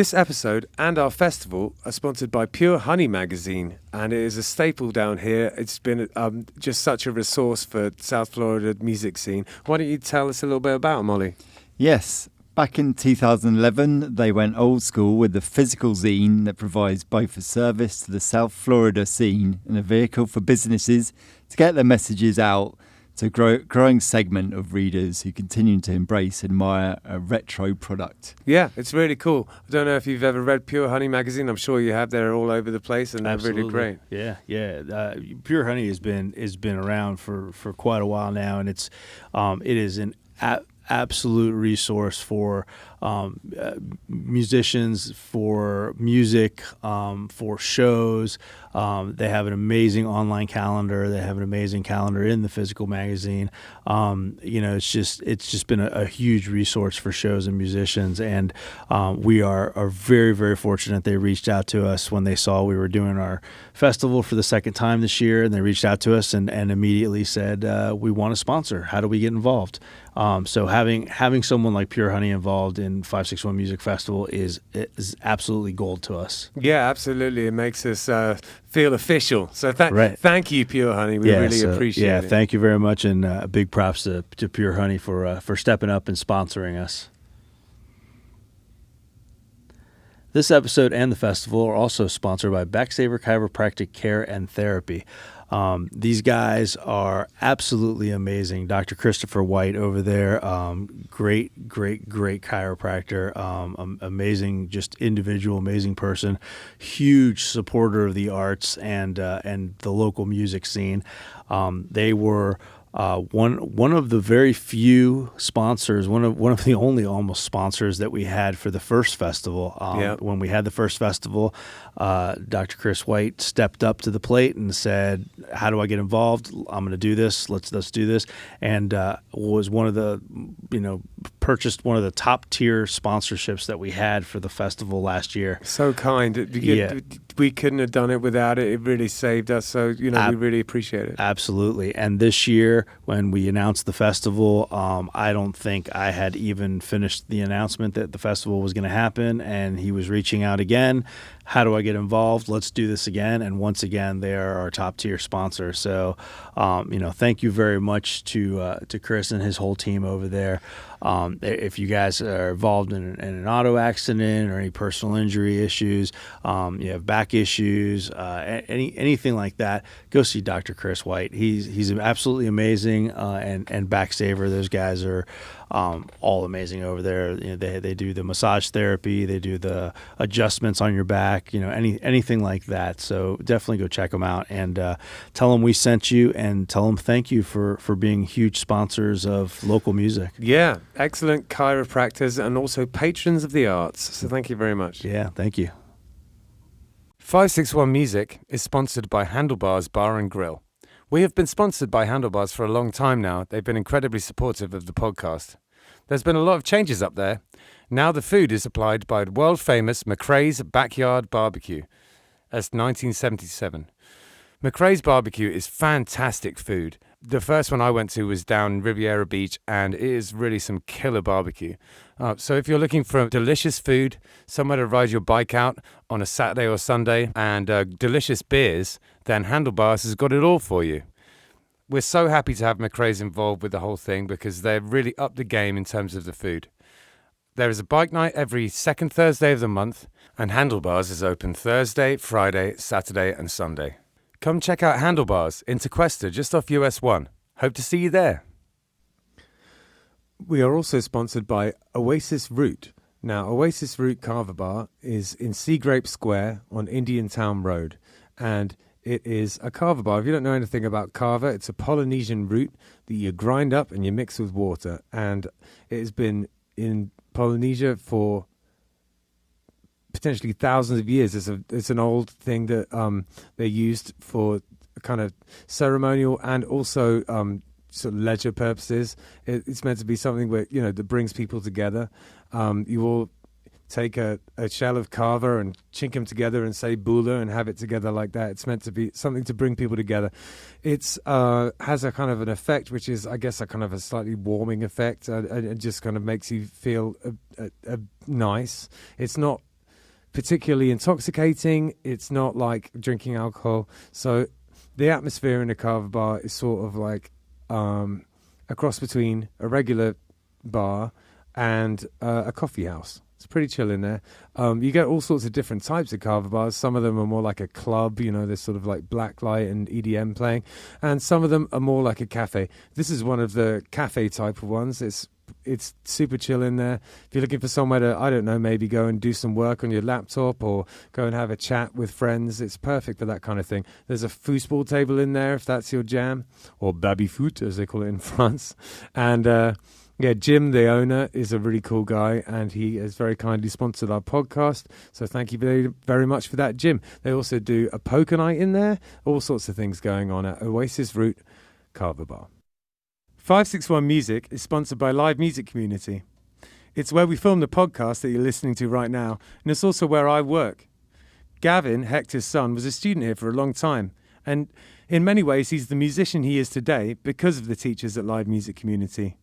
This episode and our festival are sponsored by Pure Honey magazine, and it is a staple down here. It's been just such a resource for South Florida music scene. Why don't you tell us a little bit about it, Molly? Yes. Back in 2011, they went old school with the physical zine that provides both a service to the South Florida scene and a vehicle for businesses to get their messages out to a growing segment of readers who continue to embrace and admire a retro product. Yeah, it's really cool. I don't know if you've ever read Pure Honey magazine. I'm sure you have. They're all over the place, and they're really great. Yeah. Pure Honey has been around for quite a while now, and it is an absolute resource for musicians, for music, for shows. They have an amazing online calendar. They have an amazing calendar in the physical magazine. It's just been a huge resource for shows and musicians. And we are very, very fortunate. They reached out to us when they saw we were doing our festival for the second time this year, and they reached out to us and immediately said, we want to sponsor. How do we get involved? So having someone like Pure Honey involved in 561 Music Festival is absolutely gold to us. Yeah, absolutely. It makes us feel official. So thank you, Pure Honey. We really appreciate it. Yeah, thank you very much, and big props to Pure Honey for stepping up and sponsoring us. This episode and the festival are also sponsored by Backsaver Chiropractic Care and Therapy. These guys are absolutely amazing. Dr. Christopher White over there, great chiropractor, amazing, just individual, amazing person, huge supporter of the arts and the local music scene. They were one of the very few sponsors, one of the only almost sponsors that we had for the first festival. When we had the first festival, Dr. Chris White stepped up to the plate and said, "How do I get involved? I'm going to do this. Let's do this." And was one of the purchased one of the top tier sponsorships that we had for the festival last year. So kind. We couldn't have done it without it. It really saved us. So we really appreciate it. Absolutely. And this year, when we announced the festival, I don't think I had even finished the announcement that the festival was going to happen, and he was reaching out again. How do I get involved? Let's do this again. And once again, they are our top tier sponsor. So, thank you very much to Chris and his whole team over there. If you guys are involved in an auto accident or any personal injury issues, you have back issues, anything like that, go see Dr. Chris White. He's absolutely amazing, and Backsaver, those guys are all amazing over there. They do the massage therapy, they do the adjustments on your back, anything like that. So definitely go check them out and tell them we sent you, and tell them thank you for being huge sponsors of local music. Yeah, excellent chiropractors and also patrons of the arts. So thank you very much. Yeah, thank you. 561 Music is sponsored by Handlebars Bar and Grill. We have been sponsored by Handlebars for a long time now. They've been incredibly supportive of the podcast. There's been a lot of changes up there. Now the food is supplied by world-famous McRae's Backyard Barbecue. That's 1977. McRae's Barbecue is fantastic food. The first one I went to was down Riviera Beach, and it is really some killer barbecue. So if you're looking for delicious food, somewhere to ride your bike out on a Saturday or Sunday, and delicious beers, then Handlebars has got it all for you. We're so happy to have McRae's involved with the whole thing because they're really up the game in terms of the food. There is a bike night every second Thursday of the month, and Handlebars is open Thursday, Friday, Saturday, and Sunday. Come check out Handlebars in Tequesta, just off US 1. Hope to see you there. We are also sponsored by Oasis Root. Now, Oasis Root Carver Bar is in Seagrape Square on Indian Town Road, and it is a carver bar. If you don't know anything about carver, it's a Polynesian root that you grind up and you mix with water, and it has been in Polynesia for potentially thousands of years. It's an old thing that they used for kind of ceremonial and also sort of leisure purposes. It's meant to be something where that brings people together. You all take a shell of carver and chink them together and say bula and have it together like that. It's meant to be something to bring people together. It's has a kind of an effect, which is, I guess, a kind of a slightly warming effect. It just kind of makes you feel nice. It's not particularly intoxicating. It's not like drinking alcohol. So the atmosphere in a kava bar is sort of like a cross between a regular bar and a coffee house. It's pretty chill in there. You get all sorts of different types of kava bars. Some of them are more like a club, there's sort of like black light and EDM playing. And some of them are more like a cafe. This is one of the cafe type of ones. It's super chill in there. If you're looking for somewhere to, I don't know, maybe go and do some work on your laptop or go and have a chat with friends, it's perfect for that kind of thing. There's a foosball table in there if that's your jam, or baby-foot as they call it in France. And Jim, the owner, is a really cool guy, and he has very kindly sponsored our podcast. So thank you very, very much for that, Jim. They also do a poker night in there, all sorts of things going on at Oasis Route Kava Bar. 561 Music is sponsored by Live Music Community. It's where we film the podcast that you're listening to right now, and it's also where I work. Gavin, Hector's son, was a student here for a long time, and in many ways he's the musician he is today because of the teachers at Live Music Community.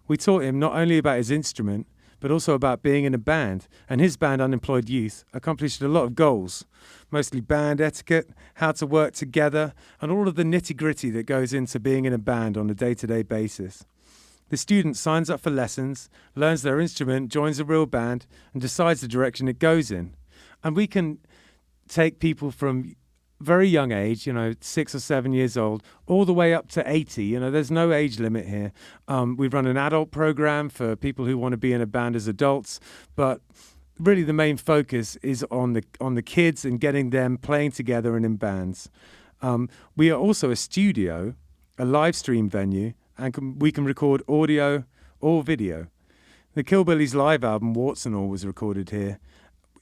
We taught him not only about his instrument, but also about being in a band, and his band, Unemployed Youth, accomplished a lot of goals, mostly band etiquette, how to work together, and all of the nitty-gritty that goes into being in a band on a day-to-day basis. The student signs up for lessons, learns their instrument, joins a real band, and decides the direction it goes in. And we can take people from very young age, 6 or 7 years old, all the way up to 80. There's no age limit here. We run an adult program for people who want to be in a band as adults, but really the main focus is on the kids and getting them playing together and in bands. We are also a studio, a live stream venue, and we can record audio or video. The Killbillies live album, Warts and All, was recorded here.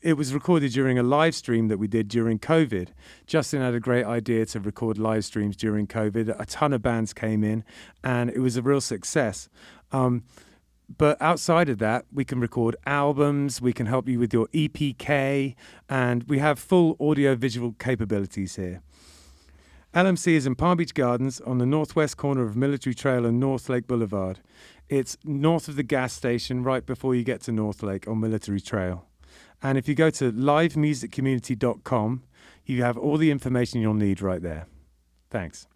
It was recorded during a live stream that we did during COVID. Justin had a great idea to record live streams during COVID. A ton of bands came in, and it was a real success. But outside of that, we can record albums, we can help you with your EPK, and we have full audio-visual capabilities here. LMC is in Palm Beach Gardens on the northwest corner of Military Trail and North Lake Boulevard. It's north of the gas station, right before you get to North Lake on Military Trail. And if you go to livemusiccommunity.com, you have all the information you'll need right there. Thanks.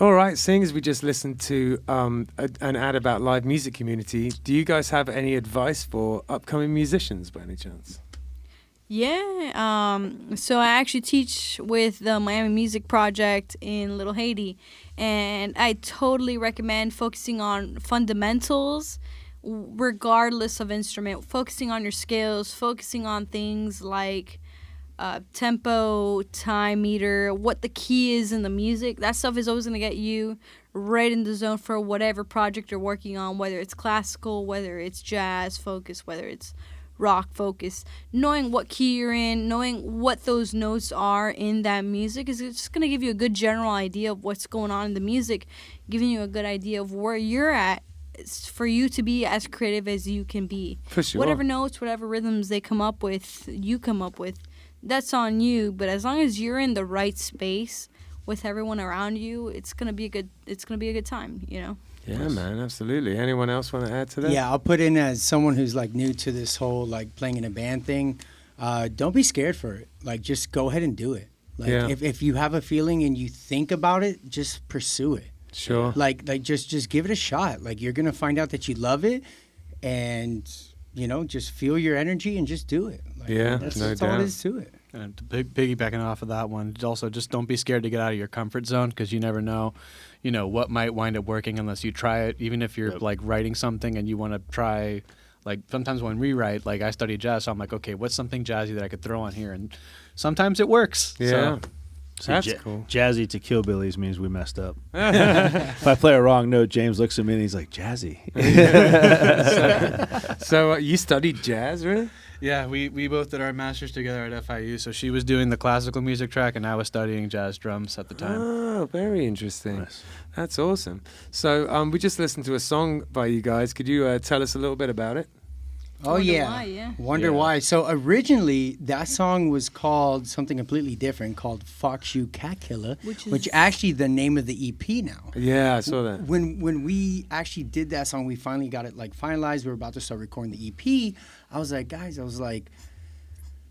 All right, seeing as we just listened to an ad about Live Music Community, do you guys have any advice for upcoming musicians by any chance? Yeah, so I actually teach with the Miami Music Project in Little Haiti, and I totally recommend focusing on fundamentals regardless of instrument, focusing on your skills, focusing on things like tempo, time meter, what the key is in the music. That stuff is always going to get you right in the zone for whatever project you're working on, whether it's classical, whether it's jazz focus, whether it's rock focus. Knowing what key you're in, knowing what those notes are in that music is just going to give you a good general idea of what's going on in the music, giving you a good idea of where you're at, for you to be as creative as you can be. For sure. Whatever notes, whatever rhythms they come up with, you come up with, that's on you. But as long as you're in the right space with everyone around you, it's gonna be a good time, Yeah, man, absolutely. Anyone else want to add to that? Yeah, I'll put in as someone who's like new to this whole like playing in a band thing. Don't be scared for it. Like, just go ahead and do it. Like, if you have a feeling and you think about it, just pursue it. Sure. Like just give it a shot. Like, you're gonna find out that you love it, and just feel your energy and just do it. Like, that's all it is to it. And piggybacking off of that one, also just don't be scared to get out of your comfort zone, because you never know, what might wind up working unless you try it. Even if you're like writing something and you want to try, like sometimes when we write, like I study jazz, so I'm like, okay, what's something jazzy that I could throw on here? And sometimes it works. Yeah. So That's cool. Jazzy to Killbillies means we messed up. If I play a wrong note, James looks at me and he's like, jazzy. So you studied jazz, really? Yeah, we both did our masters together at FIU. So she was doing the classical music track, and I was studying jazz drums at the time. Oh, very interesting. Nice. That's awesome. So we just listened to a song by you guys. Could you tell us a little bit about it? Oh, Wonder yeah. Why, yeah. Wonder Why. So originally, that song was called something completely different, called Fox You Cat Killer, which actually the name of the EP now. Yeah, I saw that. When we actually did that song, we finally got it like finalized. We were about to start recording the EP. I was like, guys,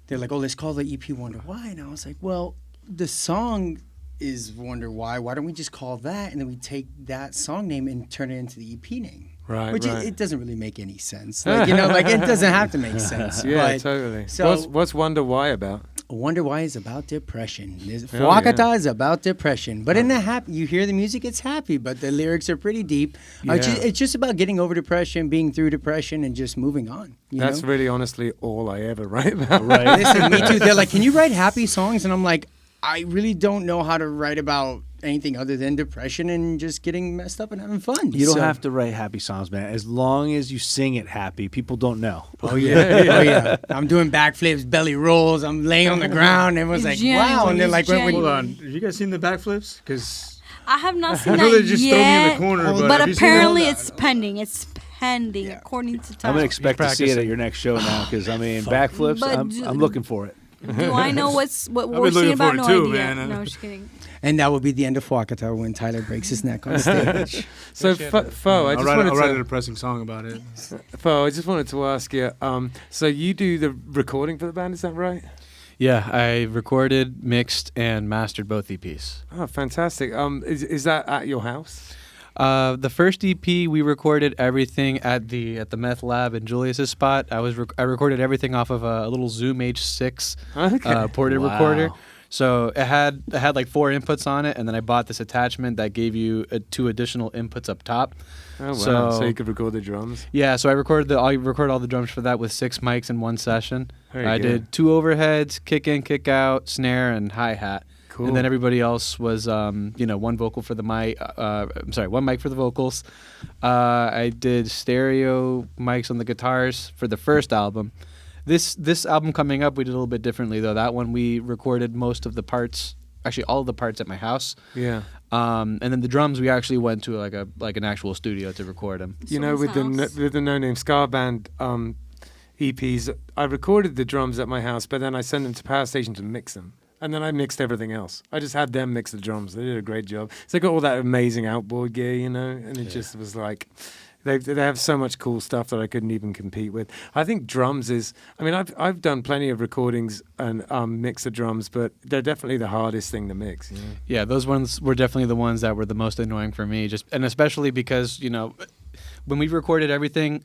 they're like, oh, let's call the EP Wonder Why. And I was like, well, the song is Wonder Why. Why don't we just call that? And then we take that song name and turn it into the EP name. Right, Which right. It doesn't really make any sense. Like, like it doesn't have to make sense. Yeah, but, totally. So What's Wonder Why about? Wonder Why is about depression. Oh, Fuákata yeah. is about depression. But in the happy, you hear the music, it's happy, but the lyrics are pretty deep. Yeah. It's just about getting over depression, being through depression, and just moving on. That's know? really honestly all I ever write about. Right. Listen, me too. They're like, can you write happy songs? And I'm like, I really don't know how to write about anything other than depression and just getting messed up and having fun. You don't have to write happy songs, man. As long as you sing it happy, people don't know. Oh yeah, oh yeah. I'm doing backflips, belly rolls. I'm laying on the ground. Everyone's like, Genuine, wow. And they're it's like, when Hold on. Have you guys seen the backflips? Because I have not seen I know that they just throw me in yet, the corner, but but have you seen apparently that? it's pending. It's pending according to I'm time. gonna expect to see it practicing. at your next show now, because I mean, backflips. But I'm looking for it. Do I know what I've we're been seeing looking about? for it No too, idea. man. No, I'm just kidding. And that will be the end of Fuákata when Tyler breaks his neck on stage. So, Fo, I I'll just write a wanted depressing song about it. to ask you. So you do the recording for the band, is that right? Yeah, I recorded, mixed, and mastered both EPs. Oh, fantastic. Is that at your house? The first EP we recorded everything at the meth lab in Julius's spot. I recorded everything off of a little Zoom H6 Okay. ported Wow. recorder. So it had like 4 inputs on it, and then I bought this attachment that gave you 2 additional inputs up top. Oh wow! So So- you could record the drums. Yeah, so I recorded all the drums for that with 6 mics in one session. Very I good. did 2 overheads, kick in, kick out, snare, and hi hat. Cool. And then everybody else was, one vocal for the mic. One mic for the vocals. I did stereo mics on the guitars for the first album. This album coming up, we did a little bit differently though. That one we recorded most of the parts, actually all of the parts at my house. Yeah. And then the drums we actually went to an actual studio to record them. You know, with Someone's the No Name Scar Band EPs, I recorded the drums at my house, but then I sent them to Power Station to mix them. And then I mixed everything else. I just had them mix the drums. They did a great job. So they got all that amazing outboard gear, and it just was like, they have so much cool stuff that I couldn't even compete with. I think drums is, I mean, I've done plenty of recordings and mix the drums, but they're definitely the hardest thing to mix. You know? Yeah, those ones were definitely the ones that were the most annoying for me. And especially because when we recorded everything,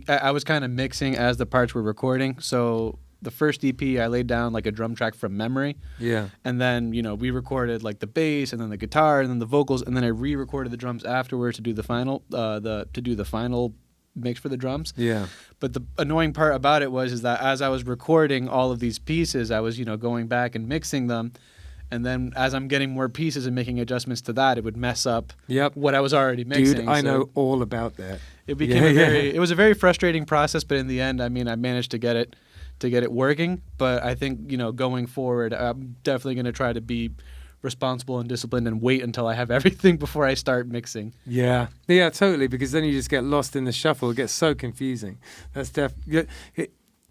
I was kind of mixing as the parts were recording. So the first EP, I laid down like a drum track from memory. Yeah. And then, we recorded like the bass and then the guitar and then the vocals, and then I re-recorded the drums afterwards to do the final mix for the drums. Yeah. But the annoying part about it is that as I was recording all of these pieces, I was, going back and mixing them. And then as I'm getting more pieces and making adjustments to that, it would mess up Yep. what I was already mixing. Dude, I So know all about that. it became it was a very frustrating process, but in the end, I mean, I managed to get it working. But I think, going forward, I'm definitely going to try to be responsible and disciplined and wait until I have everything before I start mixing. Yeah, totally. Because then you just get lost in the shuffle. It gets so confusing. That's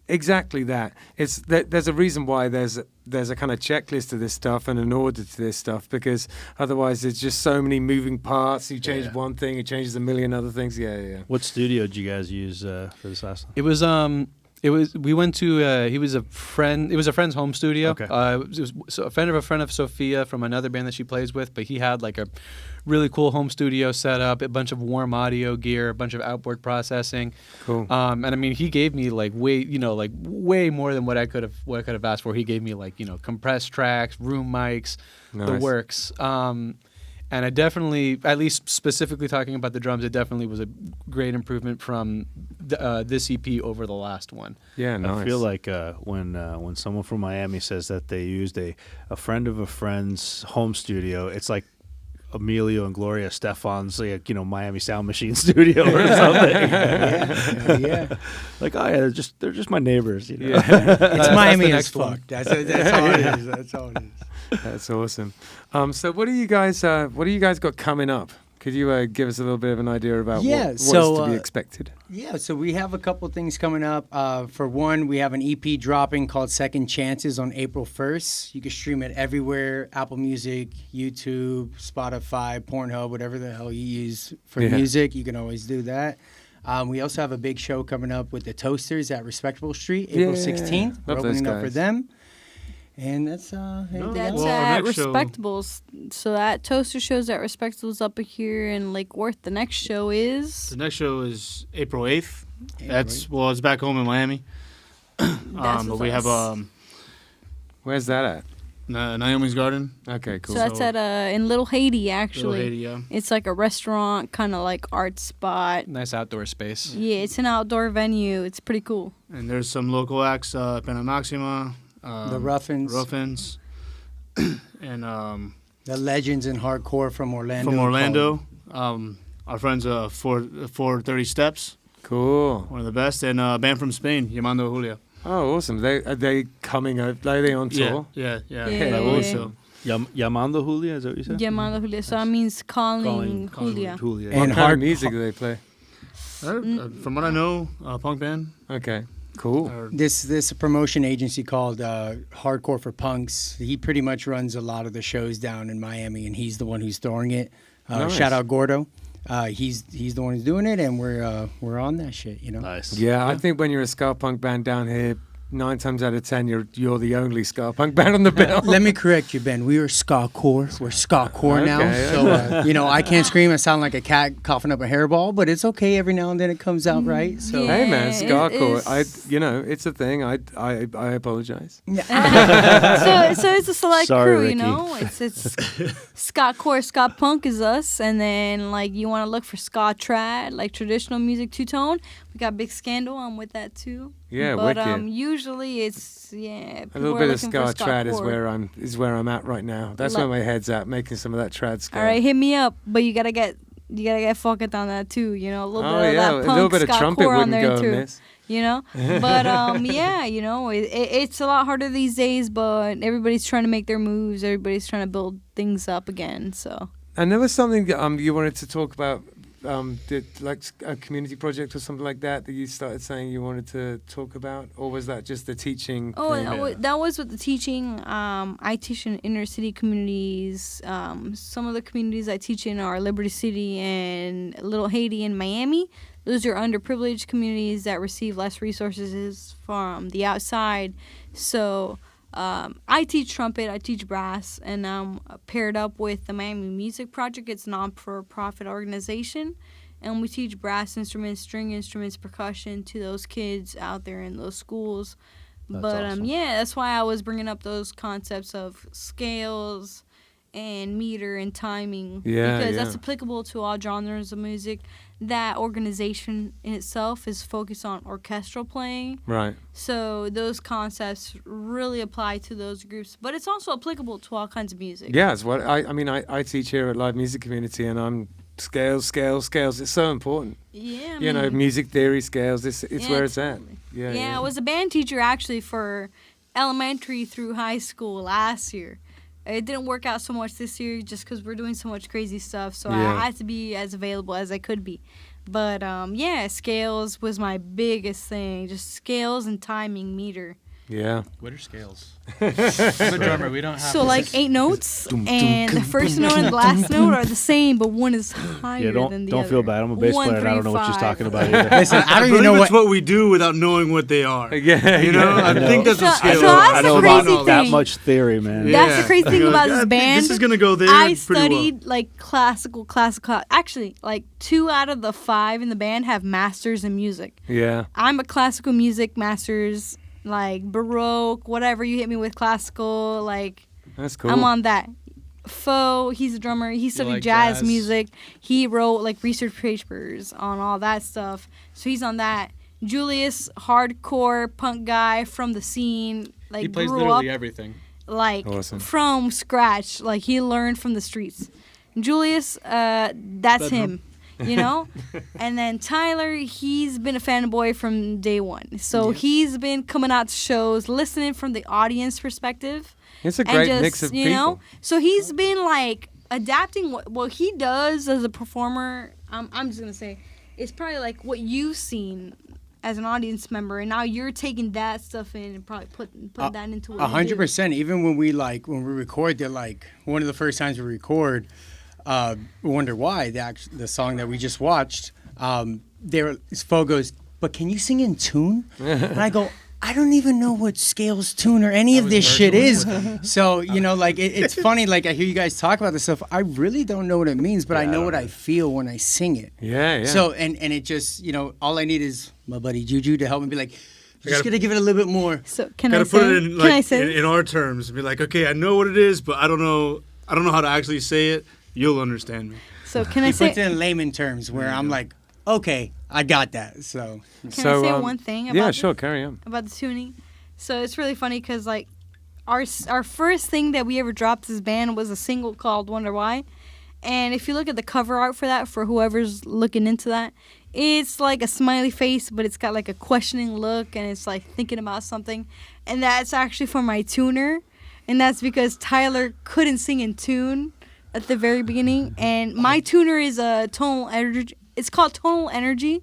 exactly that. There's a reason why there's a kind of checklist to this stuff and an order to this stuff, because otherwise there's just so many moving parts. You change one thing, it changes a million other things. Yeah. What studio did you guys use for this last one? We went to he was a friend. It was a friend's home studio. Okay. It was a friend of Sophia from another band that she plays with, but he had like a really cool home studio set up, a bunch of warm audio gear, a bunch of outboard processing. Cool. And I mean, he gave me like way more than what I could have asked for. He gave me like compressed tracks, room mics, the Nice. works. And I definitely, at least specifically talking about the drums, it definitely was a great improvement from this EP over the last one. Yeah, nice. I feel like when someone from Miami says that they used a friend of a friend's home studio, it's like Emilio and Gloria Stefan's Miami Sound Machine studio or something. Yeah. Like, oh yeah, they're just my neighbors. It's Miami the as next one. fuck. That's all it is. That's all it is. That's awesome. So what do you guys got coming up? Could you give us a little bit of an idea about what's to be expected? Yeah, so we have a couple things coming up. For one, we have an EP dropping called Second Chances on April 1st. You can stream it everywhere: Apple Music, YouTube, Spotify, Pornhub, whatever the hell you use for music. You can always do that. We also have a big show coming up with the Toasters at Respectable Street, April 16th. We're Love those opening up for guys. them. And that's anything That's else? Well, our at next show- Respectables. So that Toaster show's at Respectables up here in Lake Worth. The next show is The next show is April 8th. April It's back home in Miami. That's But with we have us. Where's that at? Naomi's Garden. Okay, cool. So that's at in Little Haiti actually. Little Haiti, yeah. It's like a restaurant, kind of like art spot. Nice outdoor space. Yeah, it's an outdoor venue. It's pretty cool. And there's some local acts, Pena Maxima, The Ruffins. Ruffins, and The legends in hardcore from Orlando. from Orlando, our friends 430 Steps, Cool. one of the best, and a band from Spain, Llamando Julia. Oh, awesome. Are they coming over? Are they on tour? Yeah. Yeah, I yeah, believe yeah. so. Llamando Julia, is that what you said? Llamando Julia. So that means calling Julia. Julia. And What kind hard of music do they play? From what I know, punk band. Okay, cool. Or- This promotion agency called Hardcore for Punks. He pretty much runs a lot of the shows down in Miami, and he's the one who's throwing it. Nice. Shout out Gordo. He's the one who's doing it, and we're on that shit. You know. Nice. Yeah, I think when you're a ska punk band down here, 9 times out of 10, you're the only ska punk band on the bill. Let me correct you, Ben. We are ska core. We're ska core now. Okay. So I can't scream. I sound like a cat coughing up a hairball, but it's okay. Every now and then it comes out right. So Yeah. Hey man, ska core. it's- It's a thing. I apologize. So it's a select Sorry, crew, Ricky. It's ska core, ska punk is us, and then like you want to look for ska trad, like traditional music, two tone. We got Big Scandal. I'm with that too. Yeah, but wicked. usually it's A people little are bit of looking for ska trad core. is where I'm at right now. That's Like- where my head's at, making some of that trad ska. All right, hit me up, but you gotta get Fuákata on that too. A little Oh bit of yeah, that a punk little bit of ska trumpet core on wouldn't there go too. amiss. But it's a lot harder these days, but everybody's trying to make their moves, everybody's trying to build things up again, so And there was something that, you wanted to talk about, like a community project or something like that you started saying you wanted to talk about, or was that just the teaching? thing? that was with the teaching. I teach in inner city communities. Some of the communities I teach in are Liberty City and Little Haiti and Miami. Those are underprivileged communities that receive less resources from the outside. So I teach trumpet, I teach brass, and I'm paired up with the Miami Music Project. It's a non-for-profit organization, and we teach brass instruments, string instruments, percussion to those kids out there in those schools. That's But awesome. that's why I was bringing up those concepts of scales and meter and timing, Yeah, because yeah. that's applicable to all genres of music. That organization in itself is focused on orchestral playing, Right. so those concepts really apply to those groups, but it's also applicable to all kinds of music. Yeah, it's what I teach here at Live Music Community, and I'm scales. It's so important. Yeah, I mean, Music theory, scales. It's yeah, where it's at. totally. Yeah. I was a band teacher actually for elementary through high school last year. It didn't work out so much this year just because we're doing so much crazy stuff, so Yeah. I had to be as available as I could be. But scales was my biggest thing, just scales and timing meter. Yeah. What are scales? I'm a drummer. We don't have. So like 8 notes, and the first note and the last note are the same, but one is higher Yeah, than the don't other. feel bad. I'm a bass 1, player and I 3, don't know what she's 5. talking about either. Listen, I don't I even know believe what. it's what we do without knowing what they are. Yeah. You know, I think that's So- what scale so that's I the know crazy about that thing. much theory, man. That's the crazy thing You're about like, this I think band. This is gonna go there. I pretty well. studied like classical. Actually, like 2 out of the 5 in the band have masters in music. Yeah. I'm a classical music masters, like Baroque, whatever you hit me with classical, like That's cool. I'm on that. He's a drummer. He studied like jazz jazz? music. He wrote like research papers on all that stuff. So he's on that. Julius, hardcore punk guy from the scene, like He plays grew literally up everything. like Awesome. from scratch. Like he learned from the streets. Julius, that's him. And then Tyler, he's been a fanboy from day one. So he's been coming out to shows, listening from the audience perspective. It's a And great just, mix of you people. know, so he's been like adapting what he does as a performer. I'm just gonna say, it's probably like what you've seen as an audience member, and now you're taking that stuff in and probably putting that into what you do. 100%. Even when we record, they're like one of the first times we record. We wonder why the song that we just watched. Fo goes, but can you sing in tune? And I go, I don't even know what scales, tune, or any of this shit is. So, like, it's funny, like, I hear you guys talk about this stuff. I really don't know what it means, but I know what I feel when I sing it. Yeah. So, and it just, all I need is my buddy Juju to help me be like, just got to give it a little bit more. So can Gotta I put say? it in Can I like say? in our terms. Be like, okay, I know what it is, but I don't know how to actually say it. You'll understand me. So can I He say? puts it in layman terms where I'm like, okay, I got that. So Can I say one thing about Yeah, this? sure, carry on. About the tuning. So it's really funny because like our first thing that we ever dropped as a band was a single called Wonder Why. And if you look at the cover art for that, for whoever's looking into that, it's like a smiley face, but it's got like a questioning look and it's like thinking about something. And that's actually for my tuner. And that's because Tyler couldn't sing in tune at the very beginning. And my tuner is a tonal energy. It's called tonal energy.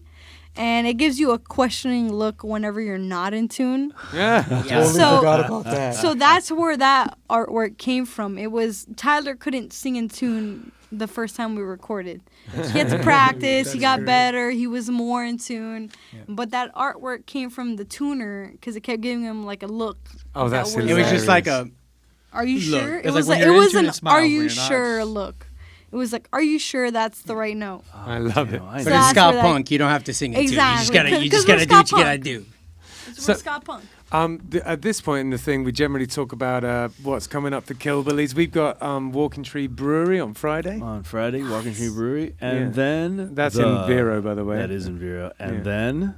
And it gives you a questioning look whenever you're not in tune. Yeah. forgot about that. So that's where that artwork came from. It was Tyler couldn't sing in tune the first time we recorded. He had to practice. He got better. He was more in tune. Yeah. But that artwork came from the tuner because it kept giving him like a look. Oh, that's it was just like a. Are you look. sure? It's It was like like when it you're was in tune, an it smiles. "Are When you you're not, sure?" it's- look. It was like, "Are you sure that's the right note?" I love it. I But know. it's that's ska where that- punk. You don't have to sing it too. Exactly. You just gotta do what you gotta do. It's So- ska punk. At this point in the thing, we generally talk about what's coming up for Killbillies. We've got Walking Tree Brewery on Friday. On Friday, Walking Tree Brewery, and Yeah. then That's in Vero, by the way. That is in Vero, and Yeah. then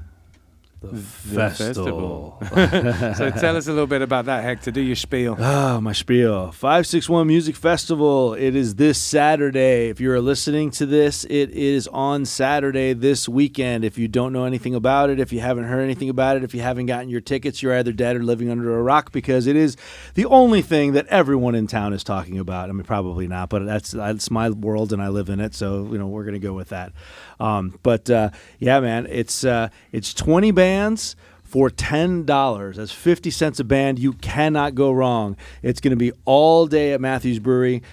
the festival. So tell us a little bit about that, Hector. Do your spiel. Ah, my spiel. 561 Music Festival. It is this Saturday. If you're listening to this, it is on Saturday this weekend. If you don't know anything about it, if you haven't heard anything about it, if you haven't gotten your tickets, you're either dead or living under a rock because it is the only thing that everyone in town is talking about. I mean, probably not, but that's my world and I live in it. So, we're going to go with that. Yeah, man, it's 20 bands for $10. That's 50 cents a band. You cannot go wrong. It's going to be all day at Matthews Brewing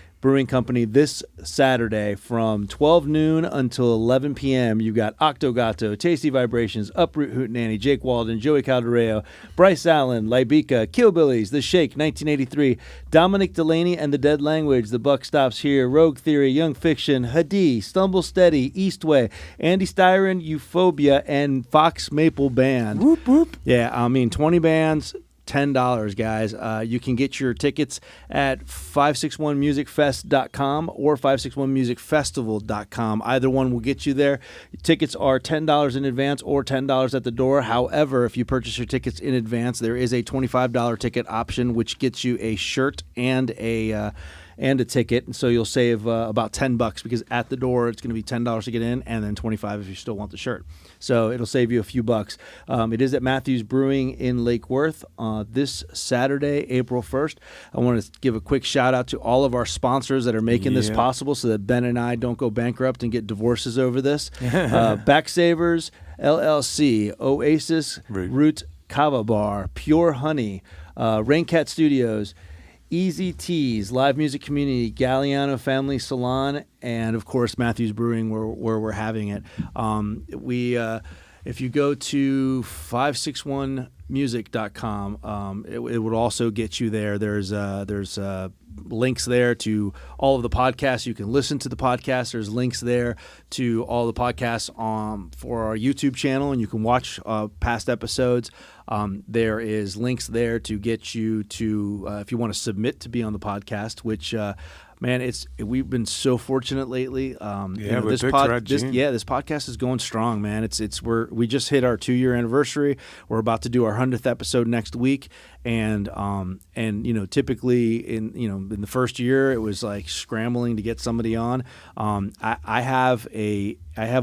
Company this Saturday from 12 noon until 11 p.m. You got Octogato, Tasty Vibrations, Uproot Hootenanny, Jake Walden, Joey Caldereo, Bryce Allen, Libica, Killbillies, The Shake, 1983, Dominic Delaney and the Dead Language, The Buck Stops Here, Rogue Theory, Young Fiction, Hadi, Stumble Steady, Eastway, Andy Styron, Euphoria, and Fox Maple Band. Whoop, whoop. Yeah, 20 bands. $10, guys. You can get your tickets at 561musicfest.com or 561musicfestival.com. Either one will get you there. Tickets are $10 in advance or $10 at the door. However, if you purchase your tickets in advance, there is a $25 ticket option, which gets you a shirt and a ticket, and so you'll save about $10 because at the door it's going to be $10 to get in, and then $25 if you still want the shirt. So it'll save you a few bucks. It is at Matthews Brewing in Lake Worth this Saturday, April 1st. I want to give a quick shout out to all of our sponsors that are making this possible, so that Ben and I don't go bankrupt and get divorces over this. Backsavers LLC, Oasis, Root Kava Bar, Pure Honey, Raincat Studios, Easy Teas, Live Music Community, Galliano Family Salon, and of course Matthews Brewing, where we're having it. If you go to 561music.com, it would also get you there. There's links there to all of the podcasts. You can listen to the podcast. There's links there to all the podcasts for our YouTube channel, and you can watch past episodes. There is links there to get you to if you want to submit to be on the podcast, which man, we've been so fortunate lately. This podcast is going strong, man. We just hit our 2-year anniversary. We're about to do our 100th episode next week, and typically in the first year it was like scrambling to get somebody on. I have a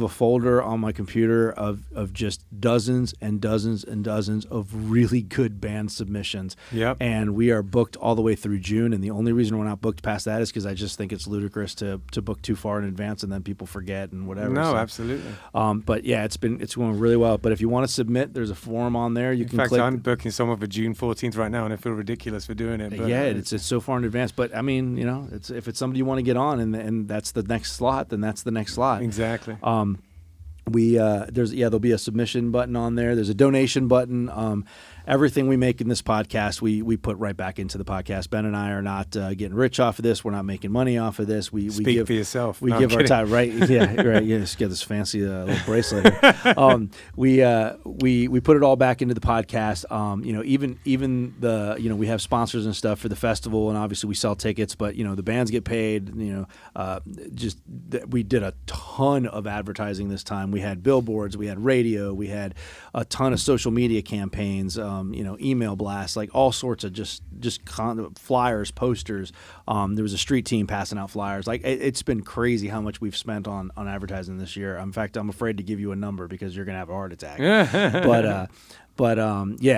folder on my computer of just dozens and dozens and dozens of really good band submissions. Yep. And we are booked all the way through June, and the only reason we're not booked past that is because I just think it's ludicrous to book too far in advance and then people forget and whatever. No, So, absolutely. but yeah, it's going really well. But if you want to submit, there's a form on there. You In can fact, click. I'm booking someone for June 14th right now, and I feel ridiculous for doing it. But Yeah, it's so far in advance. But I mean, if it's somebody you want to get on, and that's the next slot, then that's the next slot. exactly. there'll be a submission button on there. There's a donation button. Everything we make in this podcast, we put right back into the podcast. Ben and I are not getting rich off of this. We're not making money off of this. We Speak give for yourself. We No, give I'm our kidding. time, right? Yeah, right. Yeah, just get this fancy little bracelet here. We put it all back into the podcast. Even the we have sponsors and stuff for the festival, and obviously we sell tickets. But the bands get paid. We did a ton of advertising this time. We had billboards, we had radio, we had a ton of social media campaigns. Email blasts, like all sorts of just flyers, posters. There was a street team passing out flyers. Like it's been crazy how much we've spent on advertising this year. In fact, I'm afraid to give you a number because you're gonna have a heart attack. But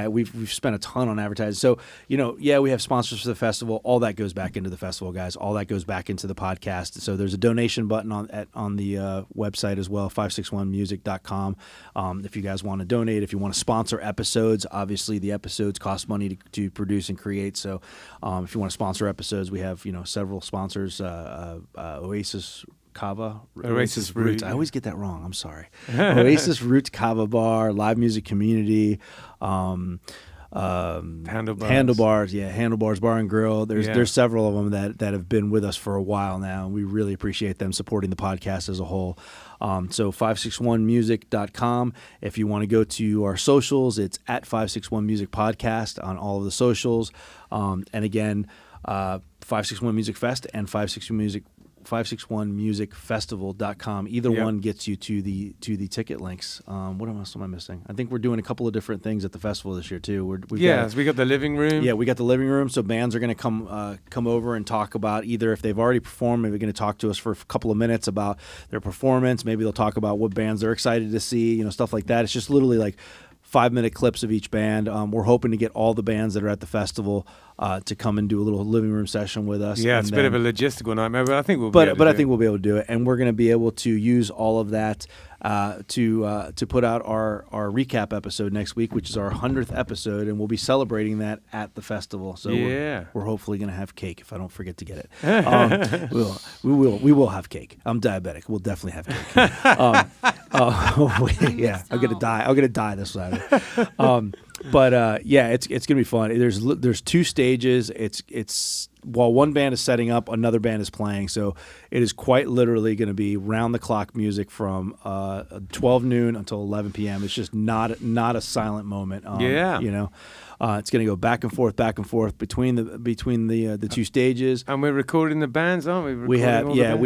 we've spent a ton on advertising. So, we have sponsors for the festival. All that goes back into the festival, guys. All that goes back into the podcast. So there's a donation button on the website as well, 561music.com. If you guys want to donate, if you want to sponsor episodes, obviously the episodes cost money to produce and create. So if you want to sponsor episodes, we have, several sponsors, Oasis Kava, Oasis Root. I always get that wrong. I'm sorry. Oasis Root Kava Bar, Live Music Community, Handlebars, Handlebars Bar and Grill. There's several of them that have been with us for a while now, and we really appreciate them supporting the podcast as a whole. So 561music.com. If you want to go to our socials, it's at 561 Music Podcast on all of the socials. And again, 561 Music Fest and 561musicfestival.com. Either one gets you to the ticket links. What else am I missing? I think we're doing a couple of different things at the festival this year too. We got the living room. Yeah, we got the living room. So bands are going to come over and talk about, either if they've already performed, maybe they're going to talk to us for a couple of minutes about their performance. Maybe they'll talk about what bands they're excited to see, stuff like that. It's just literally like 5-minute clips of each band. We're hoping to get all the bands that are at the festival to come and do a little living room session with us. Yeah, it's a bit of a logistical nightmare, but I think we'll be able to do it. I think we'll be able to do it, and we're going to be able to use all of that to put out our recap episode next week, which is our 100th episode, and we'll be celebrating that at the festival. So we're hopefully going to have cake if I don't forget to get it. We will have cake. I'm diabetic. We'll definitely have cake. I'm gonna die this Saturday. It's gonna be fun. There's 2 stages. It's while one band is setting up, another band is playing. So it is quite literally going to be round the clock music from 12 noon until 11 p.m. It's just not a silent moment. It's going to go back and forth between the 2 stages. And we're recording the bands, aren't we? We're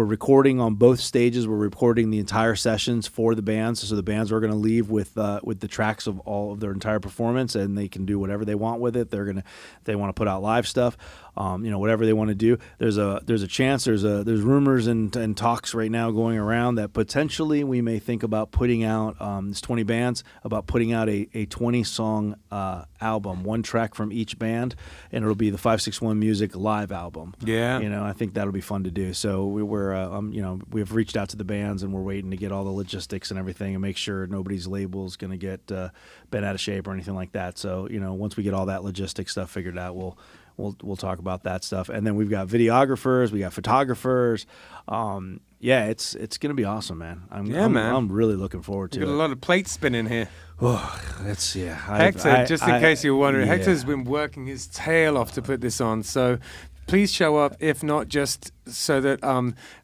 recording on both stages. We're recording the entire sessions for the bands. So the bands are going to leave with the tracks of all of their entire performance, and they can do whatever they want with it. If they want to put out live stuff, whatever they want to do. There's a chance. There's rumors and talks right now going around that potentially we may think about putting out it's 20 bands, about putting out a 20-song album, 1 track from each band, and it'll be the 561 Music live album. I think that'll be fun to do. So we've reached out to the bands, and we're waiting to get all the logistics and everything and make sure nobody's label's going to get bent out of shape or anything like that. So once we get all that logistic stuff figured out, we'll talk about that stuff. And then we've got videographers, we got photographers. It's gonna be awesome, man. I'm really looking forward to it. Got a lot of plates spinning here. Hector, just in case you're wondering, Hector's been working his tail off to put this on. So please show up, if not just so that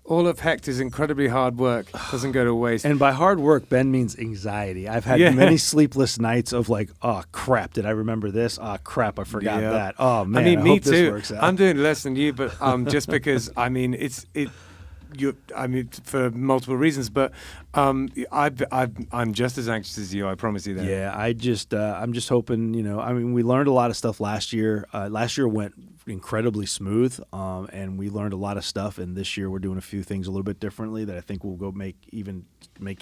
all of Hector's incredibly hard work doesn't go to waste. And by hard work, Ben means anxiety. I've had many sleepless nights of like, oh crap, did I remember this? Oh crap, I forgot that. Oh man, I me hope too. This works out. I'm doing less than you, but just because for multiple reasons, but I'm just as anxious as you. I promise you that. Yeah, I'm just hoping. We learned a lot of stuff last year. Last year went incredibly smooth, and we learned a lot of stuff. And this year we're doing a few things a little bit differently that I think will make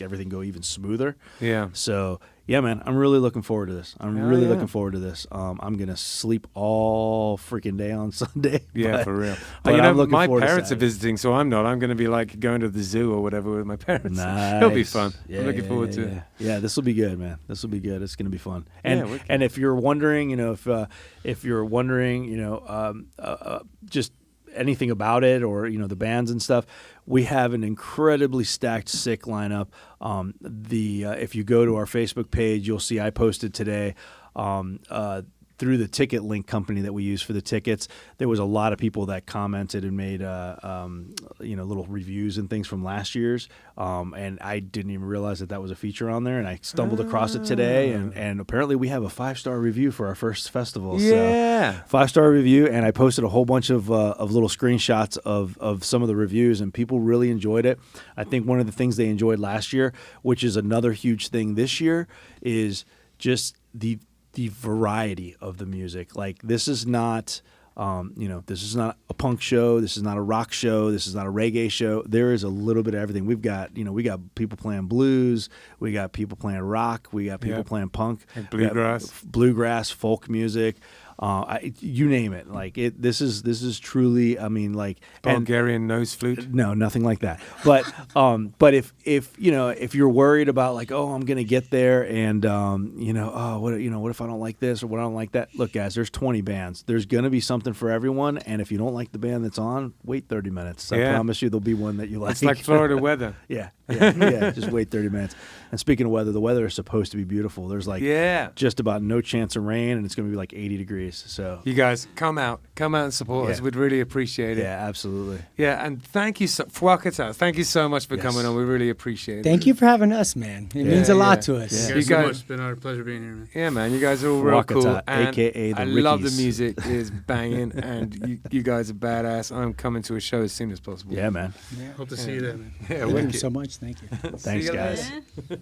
everything go even smoother. Yeah. So. Yeah, man, I'm really looking forward to this. I'm looking forward to this. I'm going to sleep all freaking day on Sunday. Yeah, for real. But I'm looking my forward to parents are Saturday. visiting, so I'm not. I'm going to be like going to the zoo or whatever with my parents. Nice. It'll be fun. Yeah, I'm looking forward to it. Yeah, this will be good, man. This will be good. It's going to be fun. Yeah, And if you're wondering, if you're wondering, just anything about it or the bands and stuff, we have an incredibly stacked, sick lineup. If you go to our Facebook page, you'll see I posted today. Through the ticket link company that we use for the tickets, there was a lot of people that commented and made little reviews and things from last year's, and I didn't even realize that was a feature on there, and I stumbled across it today, and apparently we have a 5-star review for our first festival. Yeah, so 5-star review, and I posted a whole bunch of little screenshots of some of the reviews, and people really enjoyed it. I think one of the things they enjoyed last year, which is another huge thing this year, is just the variety of the music. Like, this is not, this is not a punk show. This is not a rock show. This is not a reggae show. There is a little bit of everything. We've got, we got people playing blues. We got people playing rock. We got people playing punk. And bluegrass, folk music. You name it. Like this is truly. I mean, like Bulgarian nose flute. No, nothing like that. But if you're worried about like, oh, I'm gonna get there and what if I don't like this or what I don't like that? Look, guys, there's 20 bands. There's gonna be something for everyone. And if you don't like the band that's on, wait 30 minutes. I promise you, there'll be one that you like. It's like Florida weather. Yeah. Just wait 30 minutes. And speaking of weather, the weather is supposed to be beautiful. There's like just about no chance of rain, and it's going to be like 80 degrees. So you guys come out and support us. We'd really appreciate it. Yeah, absolutely. Yeah, and thank you, Fuákata. Thank you so much for coming on. We really appreciate it. Thank you for having us, man. It means a lot to us. You guys, it's been our pleasure being here, man. Yeah, man. You guys are all real cool. And AKA the I Rickies. love the music. It's banging, and you guys are badass. I'm coming to a show as soon as possible. Yeah, man. Hope to see you there, man. Yeah, Thank you so much. Thank you. Thanks, guys. Yeah.